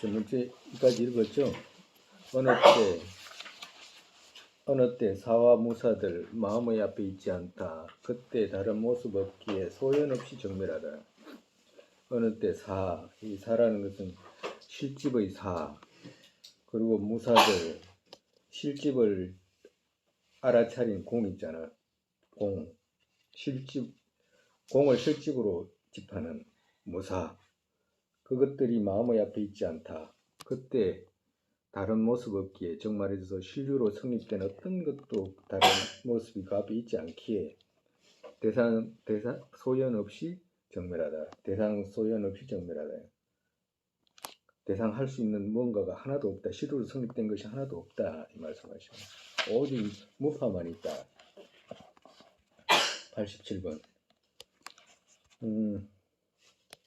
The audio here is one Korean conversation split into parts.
전문제까지 읽었죠. 어느 때 사와 무사들 마음의 앞에 있지 않다. 그때 다른 모습 없기에 소연없이 정멸하다. 어느 때 이 사라는 것은 실집의 사, 그리고 무사들, 실집을 알아차린 공 있잖아. 공을 실집으로 집하는 무사. 그것들이 마음의 앞에 있지 않다. 그때 다른 모습 없기에, 즉 말해서 신류로 성립된 어떤 것도 다른 모습이 그 앞에 있지 않기에 대상 소연 없이 정멸하다. 대상 소연 없이 정멸하다. 대상할 수 있는 뭔가가 하나도 없다. 신류로 성립된 것이 하나도 없다. 이 말씀하시죠. 오직 무파만 있다. 87번.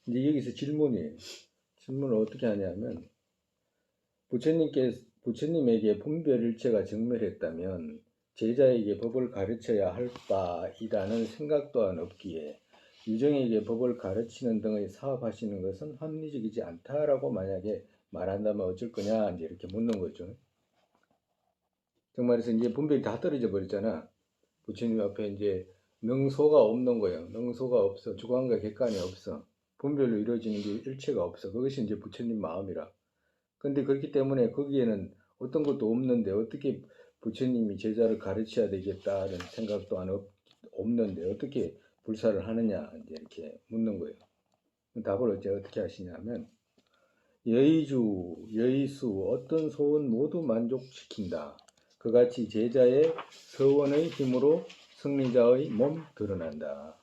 이제 여기서 질문을 어떻게 하냐면, 부처님에게 분별일체가 정멸했다면 제자에게 법을 가르쳐야 할 바이라는 생각 또한 없기에 유정에게 법을 가르치는 등의 사업하시는 것은 합리적이지 않다라고 만약에 말한다면 어쩔 거냐, 이제 이렇게 묻는 거죠. 정말해서 이제 분별이 다 떨어져 버렸잖아. 부처님 앞에 이제 능소가 없는 거예요. 능소가 없어. 주관과 객관이 없어. 분별로 이루어지는 게 일체가 없어. 그것이 이제 부처님 마음이라. 근데 그렇기 때문에 거기에는 어떤 것도 없는데 어떻게 부처님이 제자를 가르쳐야 되겠다는 생각도 없는데 어떻게 불사를 하느냐, 이제 이렇게 묻는 거예요. 답을 어떻게 하시냐면, 여의주, 여의수, 어떤 소원 모두 만족시킨다. 그같이 제자의 서원의 힘으로 승리자의 몸 드러난다.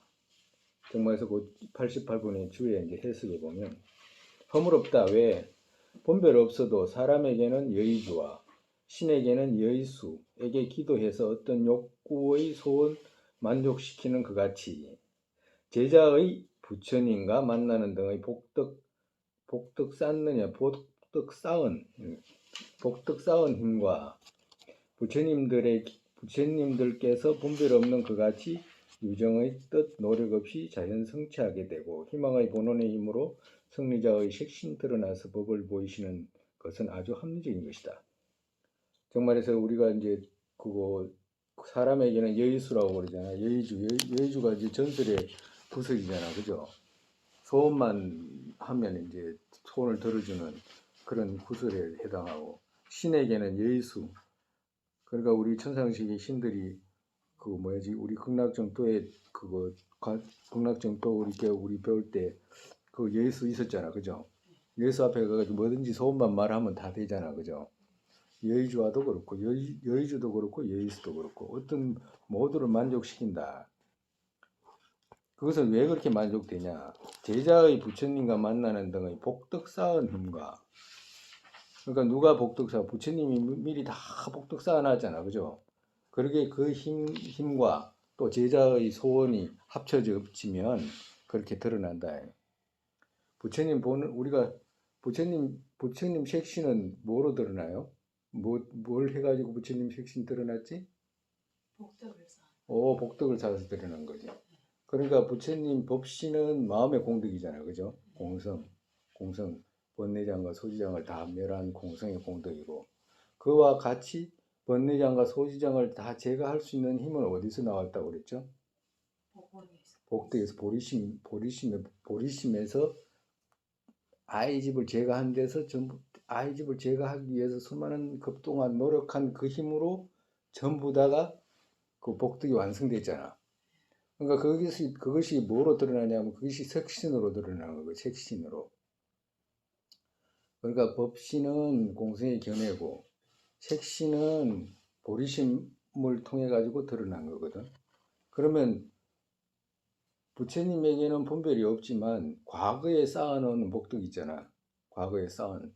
정말에서 그 88번의 주에 이제 해석해 보면, 허물없다. 왜? 분별 없어도 사람에게는 여의주와 신에게는 여의수에게 기도해서 어떤 욕구의 소원 만족시키는 그 같이 제자의 부처님과 만나는 등의 복덕 쌓은 힘과 부처님들께서 분별 없는 그 같이 유정의 뜻 노력 없이 자연 성취하게 되고 희망의 본원의 힘으로 승리자의 색신 드러나서 법을 보이시는 것은 아주 합리적인 것이다. 정말해서 우리가 이제 그거 사람에게는 여의수라고 그러잖아. 여의주가 이제 전설의 구석이잖아, 그죠? 소원만 하면 이제 소원을 들어주는 그런 구설에 해당하고, 신에게는 여의수. 그러니까 우리 천상세계 신들이 우리 극락정토에 극락정토 우리 배울 때 그 예수 있었잖아, 그죠? 예수 앞에 가가지고 뭐든지 소원만 말하면 다 되잖아, 그죠? 여의주와도 그렇고 여의주도 그렇고 여의수도 그렇고 어떤 모두를 만족시킨다. 그것은 왜 그렇게 만족되냐? 제자의 부처님과 만나는 등의 복덕 쌓은 힘과, 그러니까 누가 복덕 쌓아? 부처님이 미리 다 복덕 쌓아놨잖아, 그죠? 그러게 그 힘과 또 제자의 소원이 합쳐지면 그렇게 드러난다. 우리가 부처님 색신은 뭐로 드러나요? 뭘 해가지고 부처님 색신 드러났지? 복덕을 쌓아서 드러난 거지. 그러니까 부처님 법신은 마음의 공덕이잖아요, 그죠? 공성, 번뇌장과 소지장을 다 멸한 공성의 공덕이고, 그와 같이 번뇌장과 소지장을 다 제거할 수 있는 힘은 어디서 나왔다고 그랬죠? 복덕에서 보리심에서 아이집을 제거한 데서 전부 아이집을 제거하기 위해서 수많은 급동안 노력한 그 힘으로 전부 다가 그 복덕이 완성됐잖아. 그러니까 그것이 뭐로 드러나냐면 그것이 색신으로 드러나는 거예요. 색신으로. 그러니까 법신은 공성의 견해고 색신은 보리심을 통해 가지고 드러난 거거든. 그러면 부처님에게는 분별이 없지만 과거에 쌓아놓은 복덕 있잖아. 과거에 쌓은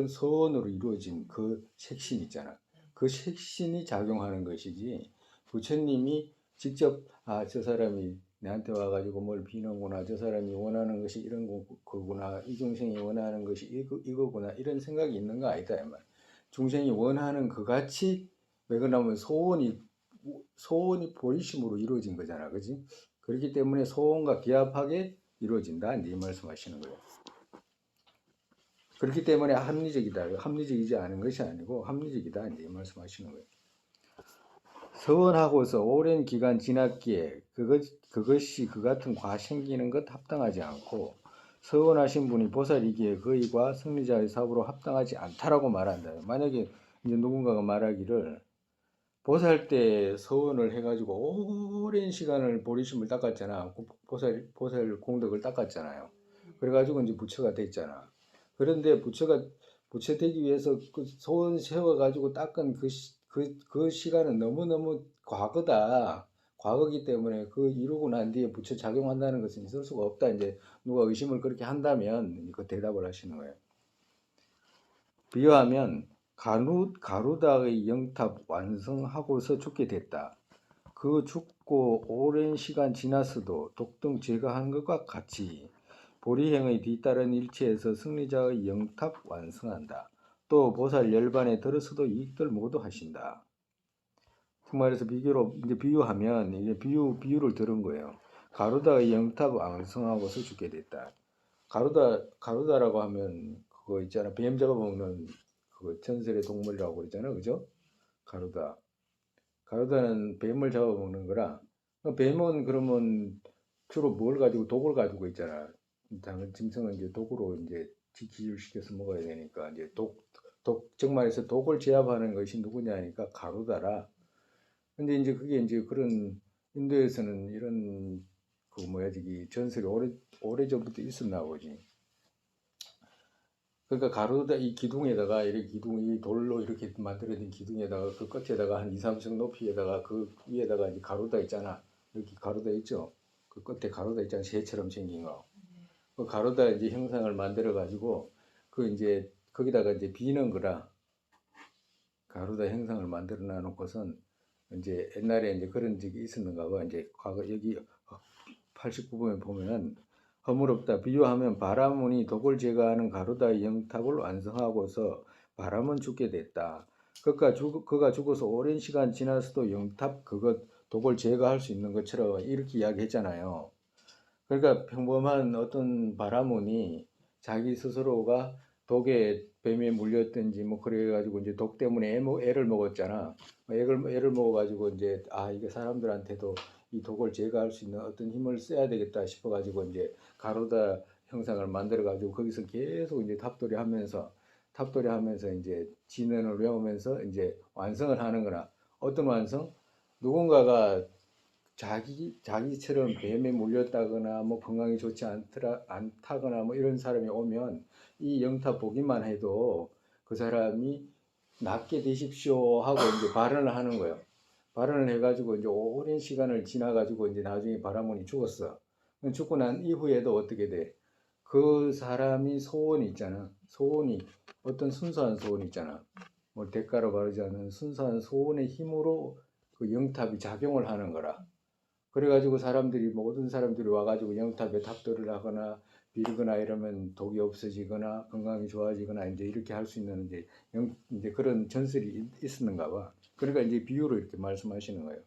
소원으로 이루어진 그 색신 있잖아. 그 색신이 작용하는 것이지 부처님이 직접 저 사람이 내한테 와가지고 뭘 비는구나, 저 사람이 원하는 것이 이런 거구나, 이 중생이 원하는 것이 이거구나, 이런 생각이 있는 거 아니다. 중생이 원하는 그 같이, 왜 그러냐면 소원이 보리심으로 이루어진 거잖아, 그지? 그렇기 때문에 소원과 기합하게 이루어진다, 이 말씀하시는 거예요. 그렇기 때문에 합리적이다. 합리적이지 않은 것이 아니고 합리적이다. 이제 말씀하시는 거예요. 서원하고서 오랜 기간 지났기에 그것이 그 같은 과 생기는 것 합당하지 않고 서원하신 분이 보살이기에 거의과 승리자의 사업으로 합당하지 않다라고 말한다. 만약에 이제 누군가가 말하기를 보살 때 서원을 해가지고 오랜 시간을 보리심을 닦았잖아. 보살 공덕을 닦았잖아요. 그래가지고 이제 부처가 됐잖아. 그런데 부처 되기 위해서 그 소원 세워가지고 닦은 그 시간은 너무너무 과거다. 과거기 때문에 그 이루고 난 뒤에 부처 작용한다는 것은 있을 수가 없다. 이제 누가 의심을 그렇게 한다면 그 대답을 하시는 거예요. 비유하면 가루다의 영탑 완성하고서 죽게 됐다. 그 죽고 오랜 시간 지났어도 독등 제거한 것과 같이 보리행의 뒤따른 일체에서 승리자의 영탑 완성한다. 또 보살 열반에 들어서도 이익들 모두 하신다. 정말에서 비교로 이제 비유하면 이게 비유를 들은 거예요. 가루다의 영탑 완성하고서 죽게 됐다. 가루다라고 하면 그거 있잖아. 뱀 잡아먹는 그 전설의 동물이라고 그러잖아, 그죠? 가루다. 가루다는 뱀을 잡아먹는 거라. 뱀은 그러면 주로 뭘 가지고 독을 가지고 있잖아. 당연 짐승은 이제 독으로 이제 기질시켜서 먹어야 되니까 이제 정말에서 독을 제압하는 것이 누구냐 하니까 가루다라. 근데 이제 그게 이제 그런 인도에서는 이런 그 뭐야 저기 전설이 오래 전부터 있었나 보지. 그러니까 가루다 이 기둥에다가 이렇게 이 돌로 이렇게 만들어진 기둥에다가 그 끝에다가 한 2, 3층 높이에다가 그 위에다가 이제 가루다 있잖아. 여기 가루다 있죠. 그 끝에 가루다 있잖아. 새처럼 생긴 거. 그 가루다 이제 형상을 만들어 가지고 그 이제 거기다가 이제 비는 거라. 가루다 형상을 만들어 놔놓고선 이제 옛날에 이제 그런 적이 있었는가 봐. 이제 과거 여기 89번에 보면은 허물없다. 비유하면 바라문이 독을 제거하는 가루다의 영탑을 완성하고서 바람은 죽게 됐다. 그가 죽어서 오랜 시간 지나서도 영탑 그것 독을 제거할 수 있는 것처럼 이렇게 이야기했잖아요. 그러니까 평범한 어떤 바라문이 자기 스스로가 독에 뱀에 물렸든지 뭐 그래가지고 이제 독 때문에 애를 먹었잖아. 애를 먹어가지고 이제 이게 사람들한테도 이 독을 제거할 수 있는 어떤 힘을 써야 되겠다 싶어가지고 이제 가로다 형상을 만들어가지고 거기서 계속 이제 탑돌이 하면서 이제 진언을 외우면서 이제 완성을 하는 거나 어떤 완성? 누군가가 자기처럼 뱀에 물렸다거나 뭐 건강이 좋지 않다거나 뭐 이런 사람이 오면 이 영타 보기만 해도 그 사람이 낫게 되십시오 하고 이제 발언을 하는 거예요. 발언을 해가지고 이제 오랜 시간을 지나가지고 이제 나중에 바라문이 죽었어. 죽고 난 이후에도 어떻게 돼? 그 사람이 소원이 있잖아. 소원이 어떤 순수한 소원이 있잖아. 뭐 대가로 바르지 않은 순수한 소원의 힘으로 그 영탑이 작용을 하는 거라. 그래가지고 모든 사람들이 와가지고 영탑에 탑도를 하거나 빌거나 이러면 독이 없어지거나 건강이 좋아지거나 이제 이렇게 할 수 있는 이제 그런 전설이 있었는가 봐. 그러니까 이제 비유로 이렇게 말씀하시는 거예요.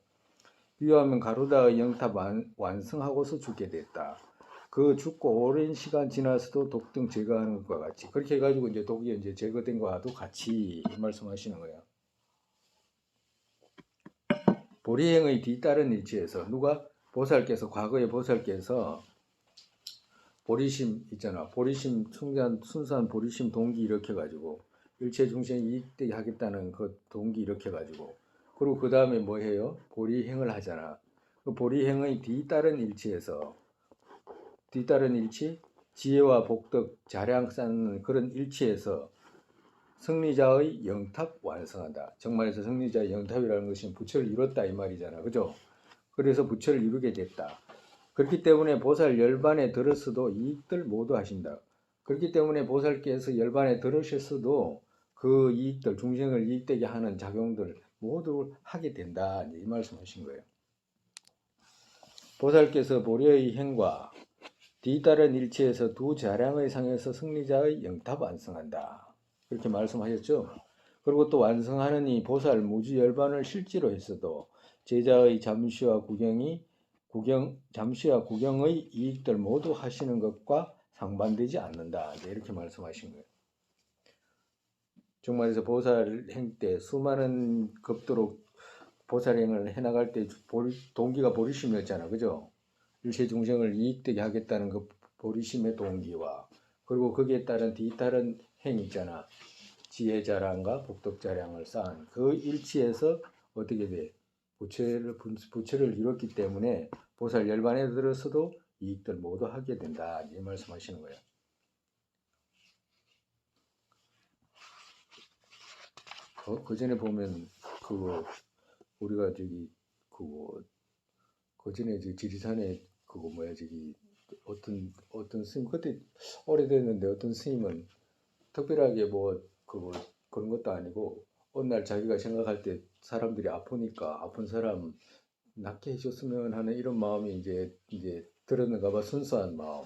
비유하면 가루다의 영탑 완성하고서 죽게 됐다. 그 죽고 오랜 시간 지나서도 독 등 제거하는 것과 같이 그렇게 해가지고 이제 독이 이제 제거된 것과도 같이 말씀하시는 거예요. 보리행의 뒤따른 일치에서 과거의 보살께서 보리심 있잖아. 보리심 순수한 보리심 동기 일으켜가지고 일체 중생 이익되게 하겠다는 그 동기 일으켜가지고 그리고 그 다음에 뭐 해요? 보리행을 하잖아. 그 보리행의 뒤따른 일치, 지혜와 복덕, 자량 쌓는 그런 일치에서 승리자의 영탑 완성한다. 정말에서 승리자의 영탑이라는 것은 부처를 이뤘다 이 말이잖아. 그죠? 그래서 부처를 이루게 됐다. 그렇기 때문에 보살 열반에 들었어도 이익들 모두 하신다. 그렇기 때문에 보살께서 열반에 들으셨어도 그 이익들, 중생을 이익되게 하는 작용들 모두 하게 된다. 이 말씀하신 거예요. 보살께서 보리의 행과 뒤따른 일체에서 두 자량의 상에서 승리자의 영탑 완성한다. 그렇게 말씀하셨죠. 그리고 또 완성하느니 보살 무지열반을 실제로 했어도 제자의 잠시와 구경의 이익들 모두 하시는 것과 상반되지 않는다. 이렇게 말씀하신 거예요. 정말에서 보살행 때 수많은 급도로 보살행을 해나갈 때 동기가 보리심이었잖아, 그죠? 일체 중생을 이익되게 하겠다는 그 보리심의 동기와 그리고 거기에 따른 뒤따른 행위 있잖아. 지혜 자랑과 복덕 자랑을 쌓은 그 일치에서 어떻게 돼? 부처를 이뤘기 때문에 보살 열반에 들어서도 이익들 모두 하게 된다. 이 말씀하시는 거예요. 그 전에 보면 그거 우리가 저기 그거 그 전에 지리산에 그거 뭐야 저기 어떤 스님 그때 오래됐는데 어떤 스님은 특별하게 뭐 그거 그런 것도 아니고 어느 날 자기가 생각할 때 사람들이 아프니까 아픈 사람 낫게 해줬으면 하는 이런 마음이 이제 들었는가 봐. 순수한 마음.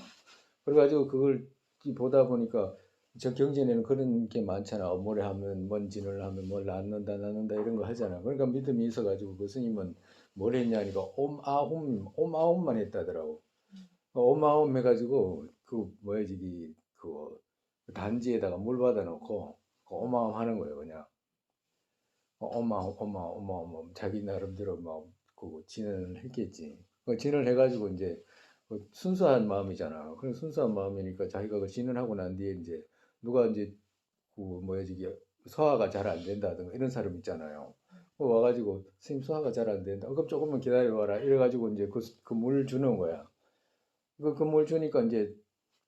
그래가지고 그걸 보다 보니까 저 경전에는 그런 게 많잖아. 업무를 하면 먼진을 하면 뭘 낳는다 이런 거 하잖아. 그러니까 믿음이 있어가지고 그 스님은 뭘 했냐니까 옴아옴만 했다더라고. 옴아옴 해가지고 그 뭐야 저기 그 단지에다가 물 받아놓고 그 옴아옴 하는 거예요 그냥. 어마어마어마어마 자기 나름대로 막 그 진언을 했겠지. 그 진언을 해가지고 이제 그 순수한 마음이잖아. 그런 순수한 마음이니까 자기가 그 진언하고 난 뒤에 이제 누가 이제 그 뭐야 저기 소화가 잘 안 된다든가 이런 사람 있잖아요. 그 와가지고 스님 소화가 잘 안 된다. 그럼 조금만 기다려봐라. 이래가지고 이제 그 물 주는 거야. 그 물 주니까 이제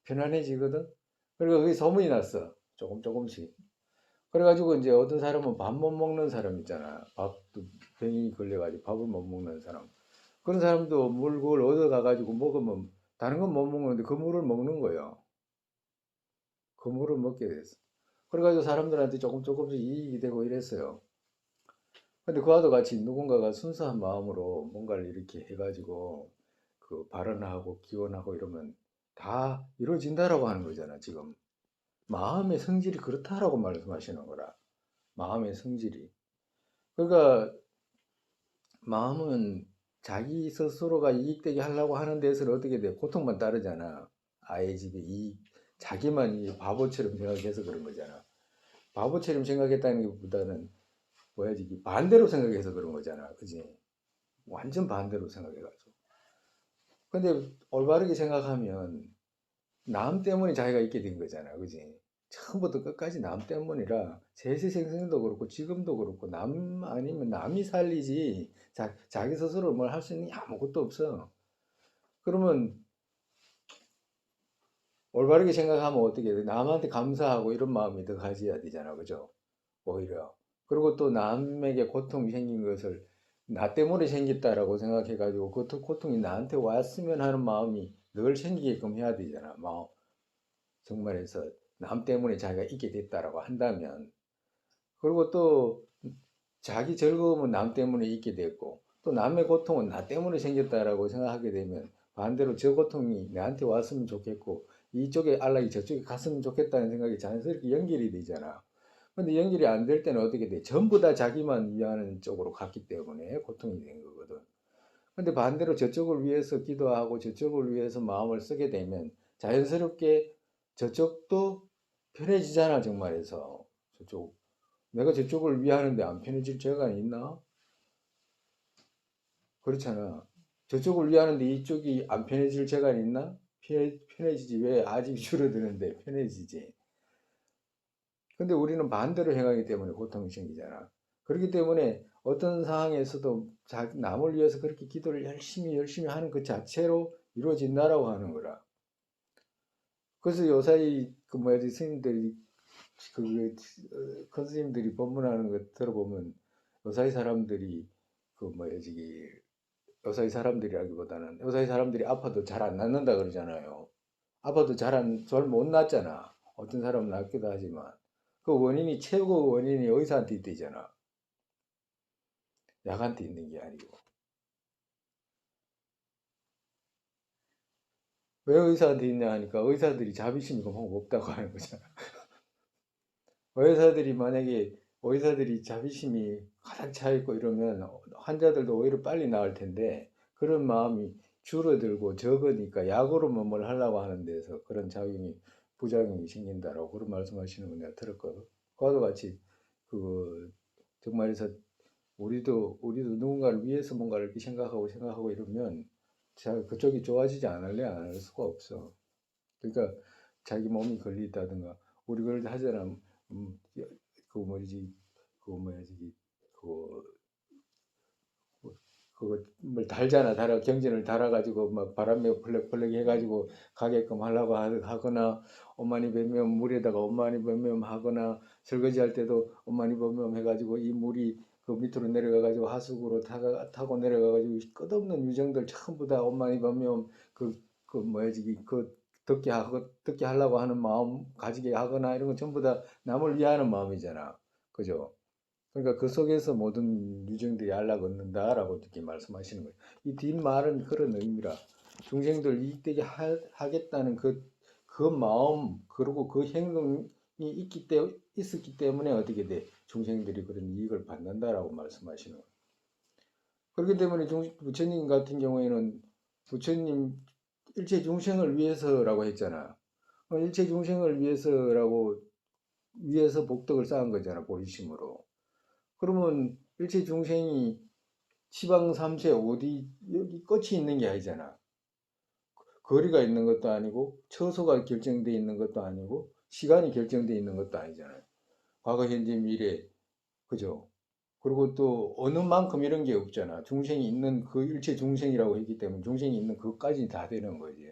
편안해지거든. 그리고 그게 소문이 났어. 조금씩. 그래가지고 이제 어떤 사람은 밥 못 먹는 사람 있잖아. 밥도 병이 걸려가지고 밥을 못 먹는 사람. 그런 사람도 물 그걸 얻어가가지고 먹으면 다른 건 못 먹는데 그 물을 먹는 거예요. 그 물을 먹게 됐어. 그래가지고 사람들한테 조금씩 이익이 되고 이랬어요. 근데 그와도 같이 누군가가 순수한 마음으로 뭔가를 이렇게 해가지고 그 발언하고 기원하고 이러면 다 이루어진다라고 하는 거잖아, 지금. 마음의 성질이 그렇다라고 말씀하시는 거라. 마음의 성질이. 그러니까 마음은 자기 스스로가 이익되게 하려고 하는 데서는 어떻게 돼? 고통만 따르잖아. 아예 집에 자기만 바보처럼 생각해서 그런 거잖아. 바보처럼 생각했다는 것보다는 뭐야지 반대로 생각해서 그런 거잖아. 그지? 완전 반대로 생각해가지고. 근데 올바르게 생각하면 남 때문에 자기가 있게 된 거잖아. 그지? 처음부터 끝까지 남 때문이라 세세생생도 그렇고 지금도 그렇고 남 아니면 남이 살리지 자기 스스로 뭘 할 수 있는 게 아무것도 없어. 그러면 올바르게 생각하면 어떻게 돼? 남한테 감사하고 이런 마음이 더 가져야 되잖아. 그죠? 오히려. 그리고 또 남에게 고통이 생긴 것을 나 때문에 생겼다라고 생각해가지고 그 고통이 나한테 왔으면 하는 마음이 늘 생기게끔 해야 되잖아. 마음. 정말해서 남 때문에 자기가 있게 됐다라고 한다면 그리고 또 자기 즐거움은 남 때문에 있게 됐고 또 남의 고통은 나 때문에 생겼다라고 생각하게 되면 반대로 저 고통이 나한테 왔으면 좋겠고 이쪽에 안락이 저쪽에 갔으면 좋겠다는 생각이 자연스럽게 연결이 되잖아. 근데 연결이 안 될 때는 어떻게 돼? 전부 다 자기만 위하는 쪽으로 갔기 때문에 고통이 된 거거든. 근데 반대로 저쪽을 위해서 기도하고 저쪽을 위해서 마음을 쓰게 되면 자연스럽게 저쪽도 편해지잖아, 정말에서. 저쪽. 내가 저쪽을 위하는데 안 편해질 죄가 있나? 그렇잖아. 저쪽을 위하는데 이쪽이 안 편해질 죄가 있나? 편해지지. 왜? 아직 줄어드는데 편해지지. 근데 우리는 반대로 행하기 때문에 고통이 생기잖아. 그렇기 때문에 어떤 상황에서도 남을 위해서 그렇게 기도를 열심히 하는 그 자체로 이루어진다라고 하는 거라. 그래서 요사이 그 뭐야지 스님들이 큰 스님들이 법문하는 거 들어보면 요사이 사람들이 그 뭐야지 요사이 사람들이라기보다는 요사이 사람들이 아파도 잘 안 낫는다 그러잖아요. 아파도 잘 못 낫잖아. 어떤 사람은 낫기도 하지만 그 원인이 최고 원인이 의사한테 있대잖아. 약한테 있는 게 아니고. 왜 의사한테 있냐 하니까 의사들이 자비심이 너무 없다고 하는 거잖아. 의사들이 자비심이 가득 차 있고 이러면 환자들도 오히려 빨리 나을 텐데 그런 마음이 줄어들고 적으니까 약으로만 뭘 하려고 하는 데서 그런 부작용이 생긴다라고 그런 말씀하시는 거 내가 들었거든. 그와도 같이 그 정말에서 우리도 누군가를 위해서 뭔가를 이렇게 생각하고 이러면 그쪽이 좋아지지 않을래 안 할 수가 없어. 그러니까 자기 몸이 걸리다든가 우리 그럴 때 하잖아. 그 뭐지 그 뭐지 그 그거 뭘 달잖아. 경진을 달아가지고 막 바람에 펄럭펄럭 해가지고 가게끔 하려고 하거나 엄마니 뱀면 물에다가 엄마니 뱀면 하거나 설거지할 때도 엄마니 뱀면 해가지고 이 물이 그 밑으로 내려가가지고 하수구로 타고 내려가가지고 끝없는 유정들 전부 다 엄마니 뱀면 그 뭐야지 듣게 하려고 하는 마음 가지게 하거나 이런 건 전부 다 남을 위하는 마음이잖아. 그죠? 그러니까 그 속에서 모든 유정들이 안락 얻는다라고 이렇게 말씀하시는 거예요. 이 뒷말은 그런 의미라. 중생들 이익되게 하겠다는 그 마음, 그리고 그 행동이 있었기 때문에 어떻게 돼? 중생들이 그런 이익을 받는다라고 말씀하시는 거예요. 그렇기 때문에 부처님 같은 경우에는 부처님 일체 중생을 위해서라고 했잖아. 일체 중생을 위해서 복덕을 쌓은 거잖아, 보리심으로. 그러면 일체 중생이 시방 삼세 어디 여기 끝이 있는 게 아니잖아. 거리가 있는 것도 아니고 처소가 결정돼 있는 것도 아니고 시간이 결정돼 있는 것도 아니잖아요. 과거, 현재, 미래, 그죠? 그리고 또 어느 만큼 이런 게 없잖아. 중생이 있는 그 일체 중생이라고 했기 때문에 중생이 있는 그것까지 다 되는 거지.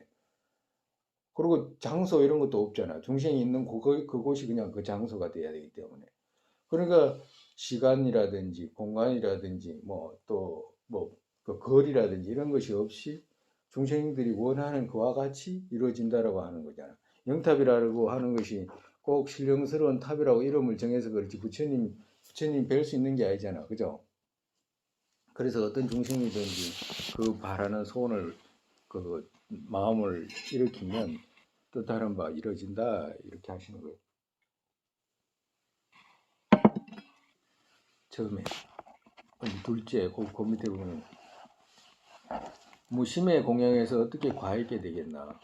그리고 장소 이런 것도 없잖아. 중생이 있는 그곳이 그냥 그 장소가 돼야 되기 때문에. 그러니까 시간이라든지 공간이라든지 뭐 또 뭐 그 거리라든지 이런 것이 없이 중생들이 원하는 그와 같이 이루어진다라고 하는 거잖아. 영탑이라고 하는 것이 꼭 신령스러운 탑이라고 이름을 정해서 그렇지 부처님 뵐 수 있는 게 아니잖아. 그죠? 그래서 어떤 중생이든지 그 바라는 소원을 그 마음을 일으키면 또 다른 바 이루어진다 이렇게 하시는 거예요. 처음에 둘째 그 밑에 보면 무심의 공양에서 어떻게 과했게 되겠나.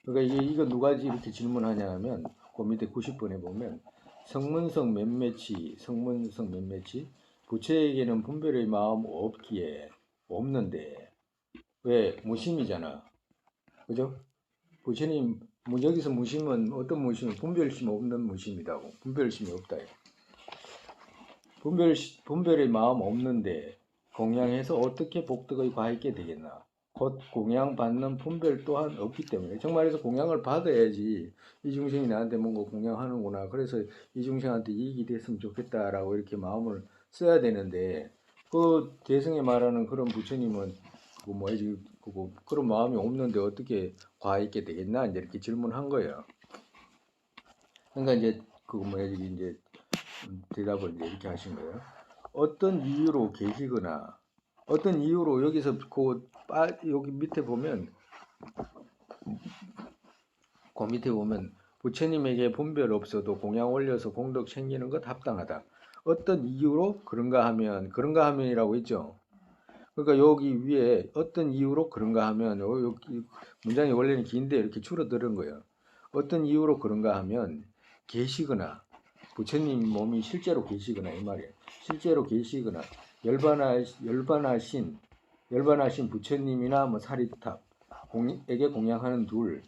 그러니까 이거 누가 이렇게 질문하냐 하면 그 밑에 90번에 보면 성문성 몇몇이 부처에게는 분별의 마음 없기에 없는데 왜 무심이잖아. 그죠? 부처님 여기서 무심은 어떤 무심은 분별심 없는 무심이라고. 분별심이 없다. 분별의 마음 없는데 공양해서 어떻게 복덕의 과있게 되겠나. 곧 공양받는 분별 또한 없기 때문에 정말해서 공양을 받아야지 이 중생이 나한테 뭔가 공양하는구나. 그래서 이 중생한테 이익이 됐으면 좋겠다라고 이렇게 마음을 써야 되는데 그 대승에 말하는 그런 부처님은 그거 뭐지 그거 그런 마음이 없는데 어떻게 과있게 되겠나 이제 이렇게 질문한 거예요. 그러니까 이제 그거 뭐지 이제 대답을 이제 이렇게 하신 거예요. 어떤 이유로 계시거나 어떤 이유로 여기서 여기 밑에 보면 부처님에게 분별 없어도 공양 올려서 공덕 챙기는 것 합당하다. 어떤 이유로 그런가 하면이라고 있죠. 그러니까 여기 위에 어떤 이유로 그런가 하면 여기 문장이 원래는 긴데 이렇게 줄어드는 거예요. 어떤 이유로 그런가 하면 계시거나 부처님 몸이 실제로 계시거나 이 말이에요. 실제로 계시거나 열반하신 부처님이나 뭐 사리탑에게 공양하는 둘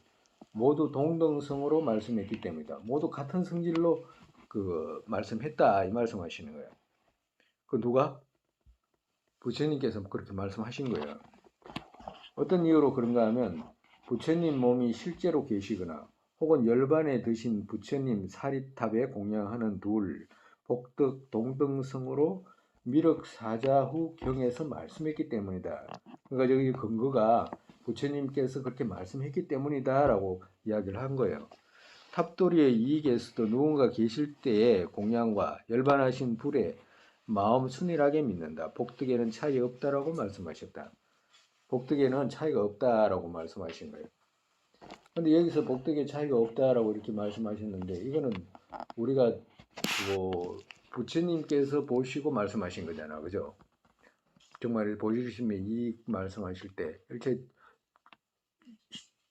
모두 동등성으로 말씀했기 때문이다. 모두 같은 성질로 그 말씀했다 이 말씀하시는 거예요. 그 누가? 부처님께서 그렇게 말씀하신 거예요. 어떤 이유로 그런가 하면 부처님 몸이 실제로 계시거나 혹은 열반에 드신 부처님 사리탑에 공양하는 둘 복덕 동등성으로 미륵사자후 경에서 말씀했기 때문이다. 그러니까 여기 근거가 부처님께서 그렇게 말씀했기 때문이다라고 이야기를 한 거예요. 탑돌이의 이익에서도 누군가 계실 때의 공양과 열반하신 불에 마음 순일하게 믿는다. 복덕에는 차이 없다라고 말씀하셨다. 복덕에는 차이가 없다라고 말씀하신 거예요. 근데 여기서 복덕에 차이가 없다라고 이렇게 말씀하셨는데 이거는 우리가 뭐 부처님께서 보시고 말씀하신 거잖아, 그죠? 정말 보시면 이 말씀하실 때 일체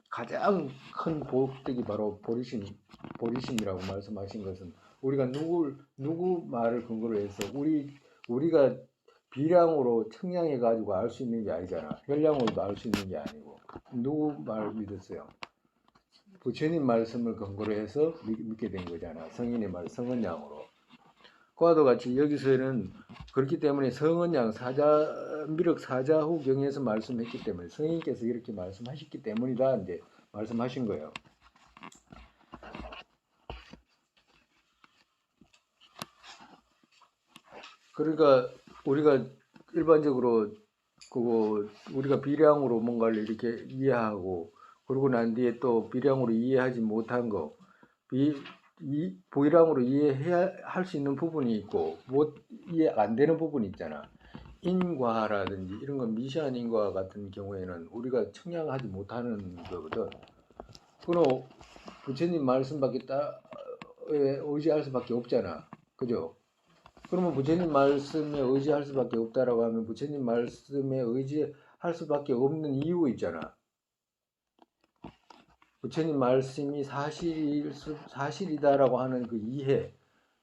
가장 큰 복덕이 바로 보리심이라고 말씀하신 것은 우리가 누구 말을 근거로 해서 우리가 비량으로 청량해 가지고 알 수 있는 게 아니잖아. 혈량으로도 알 수 있는 게 아니고 누구 말 믿었어요? 부처님 말씀을 근거로 해서 믿게 된 거잖아. 성인의 말, 성은양으로. 그와도 같이 여기서는 그렇기 때문에 성은양 미륵 사자후 경에서 말씀했기 때문에 성인께서 이렇게 말씀하셨기 때문이다 이제 말씀하신 거예요. 그러니까 우리가 일반적으로 우리가 비량으로 뭔가를 이렇게 이해하고 그러고 난 뒤에 또 비량으로 이해하지 못한 거 보이량으로 이해해야 할 수 있는 부분이 있고 못 이해 안 되는 부분이 있잖아. 인과라든지 이런 건 미시한 인과 같은 경우에는 우리가 청량하지 못하는 거거든. 그럼 부처님 말씀밖에 의지할 수밖에 없잖아. 그죠? 그러면 부처님 말씀에 의지할 수밖에 없다라고 하면 부처님 말씀에 의지할 수밖에 없는 이유가 있잖아. 부처님 말씀이 사실이다라고 하는 그 이해,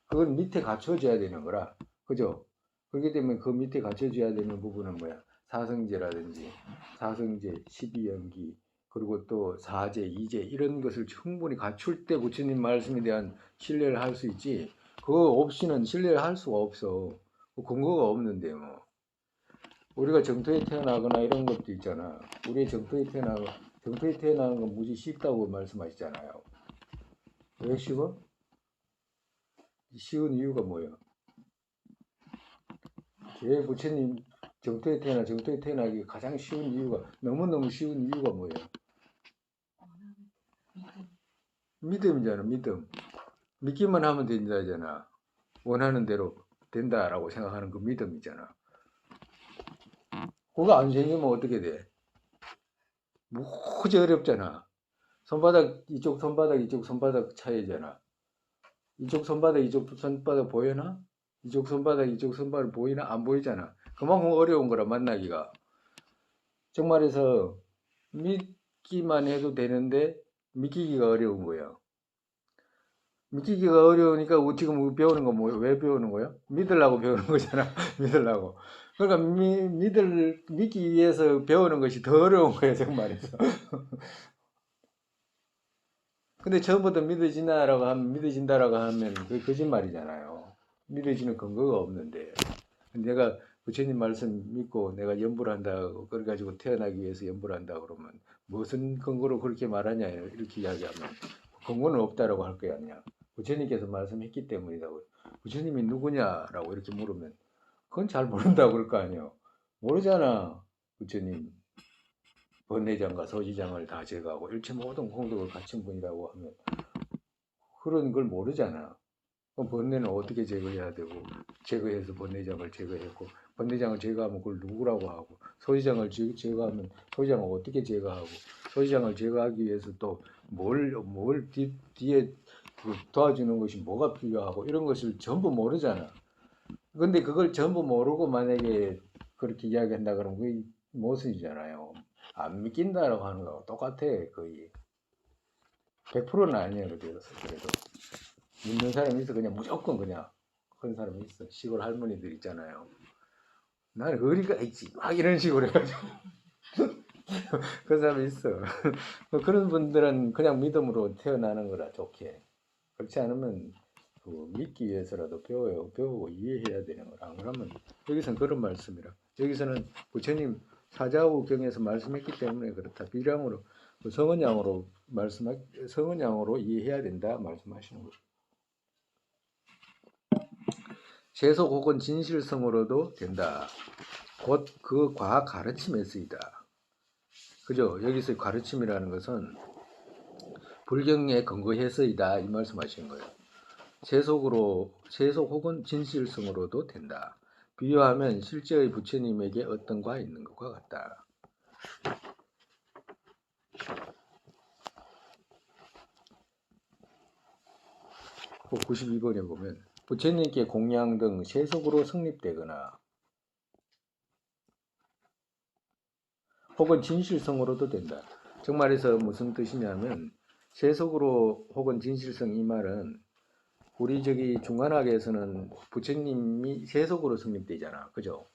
그건 밑에 갖춰져야 되는 거라. 그죠? 그렇기 때문에 그 밑에 갖춰져야 되는 부분은 뭐야? 사성제라든지, 사성제, 12연기, 그리고 또 사제, 이제 이런 것을 충분히 갖출 때 부처님 말씀에 대한 신뢰를 할 수 있지. 그거 없이는 신뢰를 할 수가 없어. 근거가 없는데 뭐. 우리가 정토에 태어나거나 이런 것도 있잖아. 우리 정토에 태어나는 건 무지 쉽다고 말씀하시잖아요. 왜 쉬워? 쉬운 이유가 뭐예요? 왜 부처님 정토에 태어나기 가장 쉬운 이유가 너무너무 쉬운 이유가 뭐예요? 믿음이잖아. 믿음. 믿기만 하면 된다잖아. 원하는 대로 된다라고 생각하는 그 믿음이잖아. 그거 안 생기면 어떻게 돼? 무지 어렵잖아. 이쪽 손바닥 차이잖아. 이쪽 손바닥 보이나? 이쪽 손바닥 보이나? 안 보이잖아. 그만큼 어려운 거라 만나기가. 정말해서 믿기만 해도 되는데 믿기기가 어려운 거예요. 믿기기가 어려우니까 지금 배우는 거 뭐예요? 왜 배우는 거예요? 믿으려고 배우는 거잖아. 믿으려고. 그러니까 믿기 위해서 배우는 것이 더 어려운 거예요, 정말해서. 근데 처음부터 믿어진다라고 하면 그 거짓말이잖아요. 믿어지는 근거가 없는데. 내가 부처님 말씀 믿고 내가 연불 한다고 그래가지고 태어나기 위해서 연불 한다 그러면 무슨 근거로 그렇게 말하냐 이렇게 이야기하면 근거는 없다라고 할 거야 아니야. 부처님께서 말씀했기 때문이라고. 부처님이 누구냐라고 이렇게 물으면 그건 잘 모른다고 그럴 거 아니에요. 모르잖아. 부처님 번뇌장과 소지장을 다 제거하고 일체 모든 공덕을 갖춘 분이라고 하면 그런 걸 모르잖아. 그럼 번뇌는 어떻게 제거해야 되고 제거해서 번뇌장을 제거했고 번뇌장을 제거하면 그걸 누구라고 하고 소지장을 제거하면 소지장을 어떻게 제거하고 소지장을 제거하기 위해서 또 뭘 뒤에 도와주는 것이 뭐가 필요하고 이런 것을 전부 모르잖아. 근데 그걸 전부 모르고 만약에 그렇게 이야기한다 그러면 그게 모순이잖아요. 안 믿긴다라고 하는 거하고 똑같아 거의. 100%는 아니에요. 그래도 믿는 사람이 있어. 그냥 무조건 그냥 그런 사람이 있어. 시골 할머니들 있잖아요. 나는 의리가 있지 막 이런 식으로 해가지고 그런 사람이 있어. 그런 분들은 그냥 믿음으로 태어나는 거라 좋게. 그렇지 않으면 믿기 위해서라도 배우고 이해해야 되는 거라. 안 그러면 여기서는 그런 말씀이라. 여기서는 부처님 사자후 경에서 말씀했기 때문에 그렇다. 비량으로 성은양으로 이해해야 된다 말씀하시는 거죠. 세속 혹은 진실성으로도 된다. 곧 그 과학 가르침에 쓰이다. 그죠? 여기서 가르침이라는 것은 불경에 근거해서이다 이 말씀하시는 거예요. 세속 혹은 진실성으로도 된다. 비유하면 실제의 부처님에게 어떤 과 있는 것과 같다. 92번에 보면 부처님께 공양 등 세속으로 성립되거나 혹은 진실성으로도 된다. 정말에서 무슨 뜻이냐면 세속으로 혹은 진실성 이 말은 우리 저기 중간학에서는 부처님이 세속으로 성립되잖아. 그죠?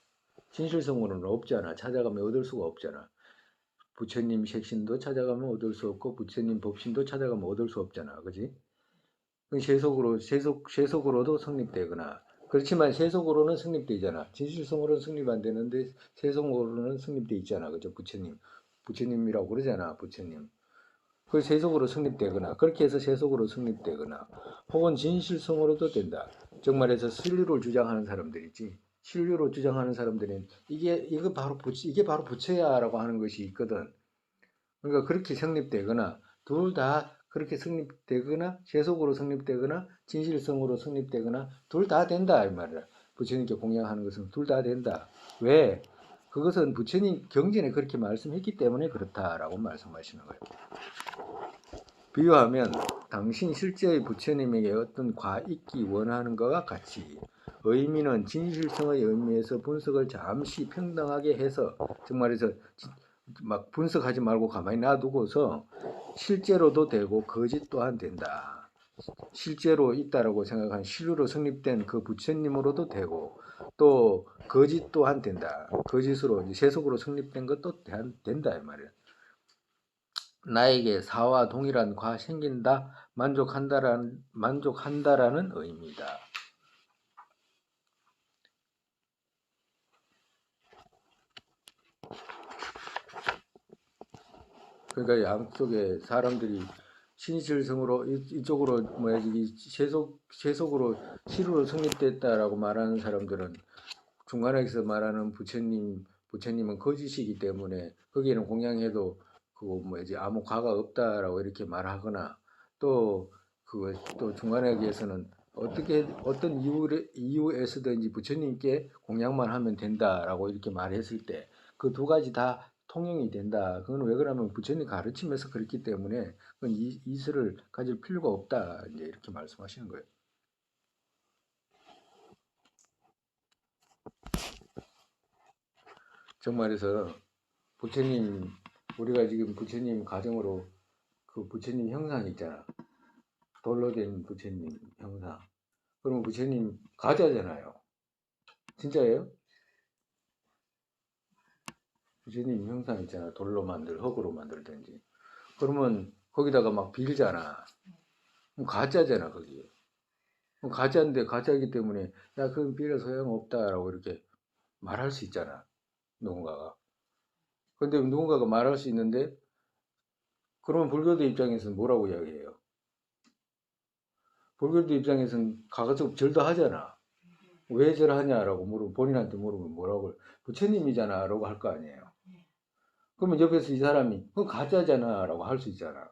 진실성으로는 없잖아. 찾아가면 얻을 수가 없잖아. 부처님 색신도 찾아가면 얻을 수 없고 부처님 법신도 찾아가면 얻을 수 없잖아. 그지? 세속으로도 성립되거나 그렇지만 세속으로는 성립되잖아. 진실성으로는 성립 안 되는데 세속으로는 성립돼 있잖아. 그죠? 부처님이라고 그러잖아. 부처님. 그 세속으로 성립되거나 그렇게 해서 세속으로 성립되거나 혹은 진실성으로도 된다. 정말해서 신류를 주장하는 사람들이지. 신류로 주장하는 사람들은 이게 바로 부처야라고 하는 것이 있거든. 그러니까 그렇게 성립되거나 둘 다 그렇게 성립되거나 세속으로 성립되거나 진실성으로 성립되거나 둘 다 된다 이 말이야. 부처님께 공양하는 것은 둘 다 된다. 왜? 그것은 부처님 경전에 그렇게 말씀했기 때문에 그렇다라고 말씀하시는 거예요. 비유하면 당신 실제의 부처님에게 어떤 과익기 원하는 것과 같이 의미는 진실성의 의미에서 분석을 잠시 평등하게 해서 정말해서 막 분석하지 말고 가만히 놔두고서 실제로도 되고 거짓 또한 된다. 실제로 있다라고 생각한 실루로 성립된 그 부처님으로도 되고 또 거짓 또한 된다. 거짓으로 세속으로 성립된 것도 된다 이 말이야. 나에게 사와 동일한 과 생긴다 만족한다라는 의미다. 그러니까 양쪽에 사람들이 신실성으로 이쪽으로 뭐야 세속으로 실으로 성립됐다라고 말하는 사람들은 중간에서 말하는 부처님은 거짓이기 때문에 거기에는 공양해도 그거 뭐지 아무 과가 없다라고 이렇게 말하거나 또 중간에서는 어떤 이유에서든지 부처님께 공양만 하면 된다라고 이렇게 말했을 때 그 두 가지 다 통용이 된다. 그건 왜 그러면 부처님 가르치면서 그렇기 때문에 그건 이설을 가질 필요가 없다. 이제 이렇게 말씀하시는 거예요. 정말해서 부처님 우리가 지금 부처님 가정으로 그 부처님 형상 있잖아. 돌로 된 부처님 형상. 그러면 부처님 가짜잖아요. 진짜예요? 부처님 형상 있잖아. 흙으로 만들든지. 그러면 거기다가 막 빌잖아. 그럼 가짜잖아, 거기. 그럼 가짜인데 가짜이기 때문에 야, 그건 빌어 소용없다라고 이렇게 말할 수 있잖아. 누군가가. 근데 누군가가 말할 수 있는데 그러면 불교도 입장에서는 뭐라고 이야기해요? 불교도 입장에서는 가급적 절도 하잖아. 왜 절하냐라고 본인한테 물으면 뭐라고 부처님이잖아 라고 할 거 아니에요. 그러면 옆에서 이 사람이 그건 가짜잖아 라고 할 수 있잖아.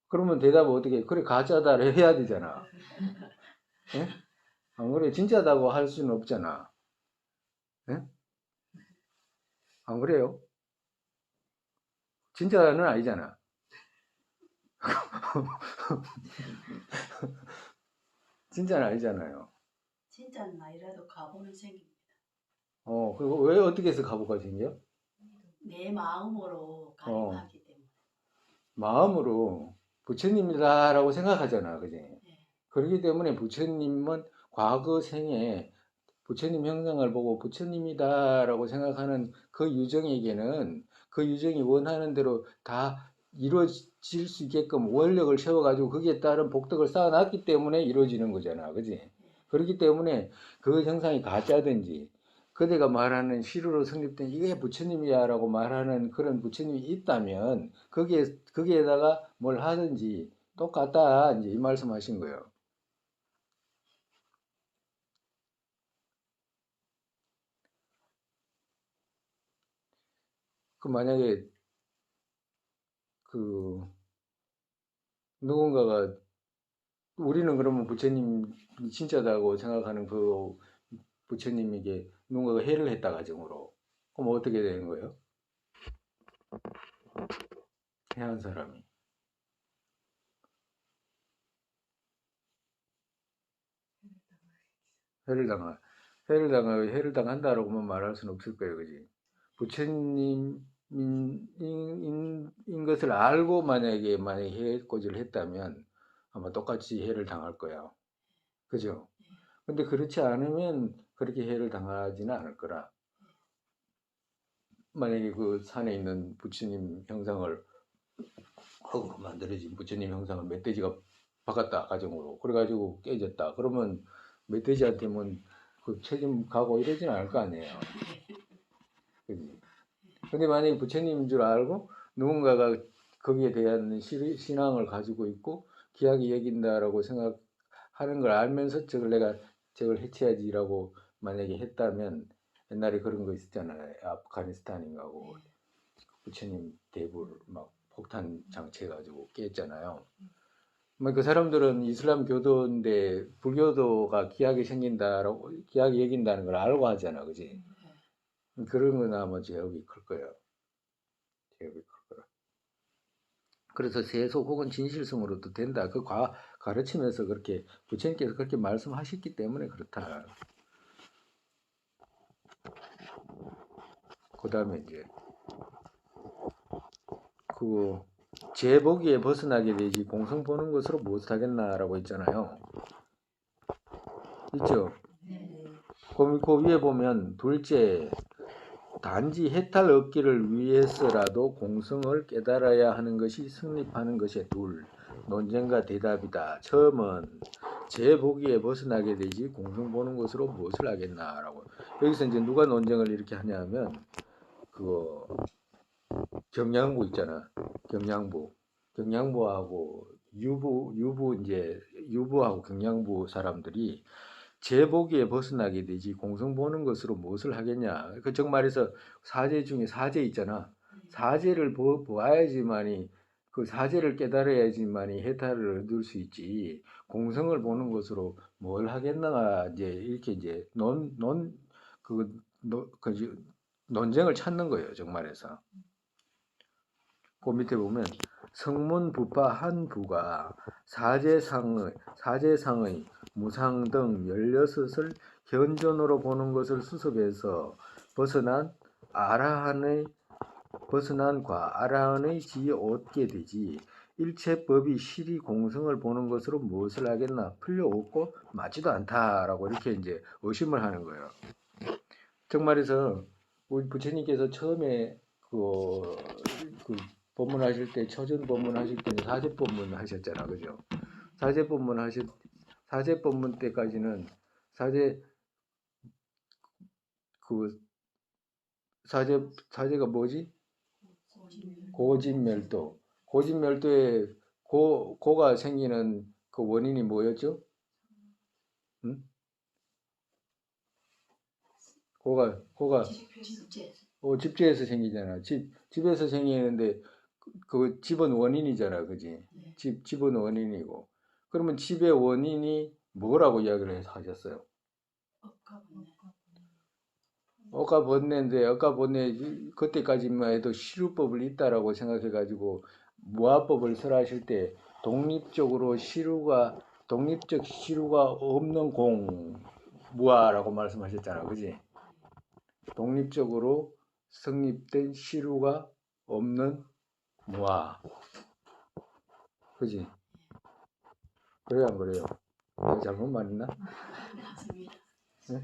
그러면 대답을 어떻게 해? 그래 가짜다를 해야 되잖아. 예? 안 그래 진짜다고 할 수는 없잖아. 예? 안 그래요? 진짜는 아니잖아. 진짜는 아니잖아요. 진짜는 아니라도 가보는 생깁니다. 그리고 왜 어떻게 해서 가부가 생겨? 내 마음으로 어, 가림하기 때문에. 마음으로 부처님이다라고 생각하잖아, 그지? 네. 그렇기 때문에 부처님은 과거 생에 부처님 형상을 보고 부처님이다라고 생각하는 그 유정에게는 그 유정이 원하는 대로 다 이루어질 수 있게끔 원력을 세워가지고 거기에 따른 복덕을 쌓아놨기 때문에 이루어지는 거잖아, 그지? 네. 그렇기 때문에 그 형상이 가짜든지 그대가 말하는 시루로 성립된 이게 부처님이야라고 말하는 그런 부처님이 있다면 거기에다가 뭘 하든지 똑같다 이제 이 말씀하신 거예요. 그 만약에 그 누군가가 우리는 그러면 부처님이 진짜다고 생각하는 그 부처님에게 누군가가 해를 했다 가정으로 그럼 어떻게 되는 거예요? 해한 사람이 해를 해를 당한다라고만 말할 수는 없을 거예요, 그지? 부처님이 인 것을 알고 만약에 해코지를 했다면 아마 똑같이 해를 당할 거야. 그죠? 근데 그렇지 않으면 그렇게 해를 당하지는 않을 거라. 만약에 그 산에 있는 부처님 형상을 만들어진 부처님 형상을 멧돼지가 박았다 가정으로 그래가지고 깨졌다 그러면 멧돼지한테는 그 책임 가고 이러진 않을 거 아니에요. 그지? 근데 만약에 부처님인 줄 알고 누군가가 거기에 대한 신앙을 가지고 있고 귀하게 여긴다라고 생각하는 걸 알면서 저걸 해치야지라고 만약에 했다면 옛날에 그런 거 있었잖아요. 아프가니스탄인가고 부처님 대부를 막 폭탄 장치해가지고 깼잖아요. 그 사람들은 이슬람 교도인데 불교도가 귀하게 생긴다라고 귀하게 여긴다는 걸 알고 하잖아, 그지? 그런 건 아마 제약이 클 거예요. 제약이 클 거라. 그래서 세속 혹은 진실성으로도 된다. 그 가르치면서 그렇게 부처님께서 그렇게 말씀하셨기 때문에 그렇다. 그 다음에 이제 그 제보기에 벗어나게 되지 공성 보는 것으로 무엇하겠나라고 있잖아요. 있죠? 그 위에 보면 둘째 단지 해탈 얻기를 위해서라도 공성을 깨달아야 하는 것이 성립하는 것의 둘 논쟁과 대답이다. 처음은 제 보기에 벗어나게 되지 공성 보는 것으로 무엇을 하겠나라고. 여기서 이제 누가 논쟁을 이렇게 하냐면 그 경양부 있잖아. 경양부하고 유부하고 경양부 사람들이 제 보기에 벗어나게 되지 공성 보는 것으로 무엇을 하겠냐. 그 정말에서 사제 중에 사제 있잖아. 사제를 보아야지만이 그 사제를 깨달아야지만이 해탈을 얻을 수 있지. 공성을 보는 것으로 뭘 하겠나 이제 이렇게 이제 그 논쟁을 찾는 거예요. 정말에서. 그 밑에 보면 성문부파 한 부가 사제상의 무상 등 16을 현존으로 보는 것을 수습해서 벗어난 아라한의 지에 얻게 되지 일체법이 실이 공성을 보는 것으로 무엇을 하겠나 풀려 없고 맞지도 않다라고 이렇게 이제 의심을 하는 거예요. 정말에서 우리 부처님께서 처음에 그 법문하실 때 처전 법문하실 때는 사제 법문 하셨잖아, 그죠? 사제 법문 때까지는 그 사제가 뭐지? 고진멸도. 고진멸도에 고가 생기는 그 원인이 뭐였죠? 응? 고가 집주에서 생기잖아. 집에서 생기는데 그 집은 원인이잖아, 그지? 집은 원인이고. 그러면 집의 원인이 뭐라고 이야기를 하셨어요? 억가번뇌인데 그때까지만 해도 시루법을 있다라고 생각해가지고 무아법을 설하실 때 독립적 시루가 없는 무아라고 말씀하셨잖아, 그지? 독립적으로 성립된 시루가 없는 무아, 그지? 그래요, 안 그래요? 내가 잘못 말했나? 네?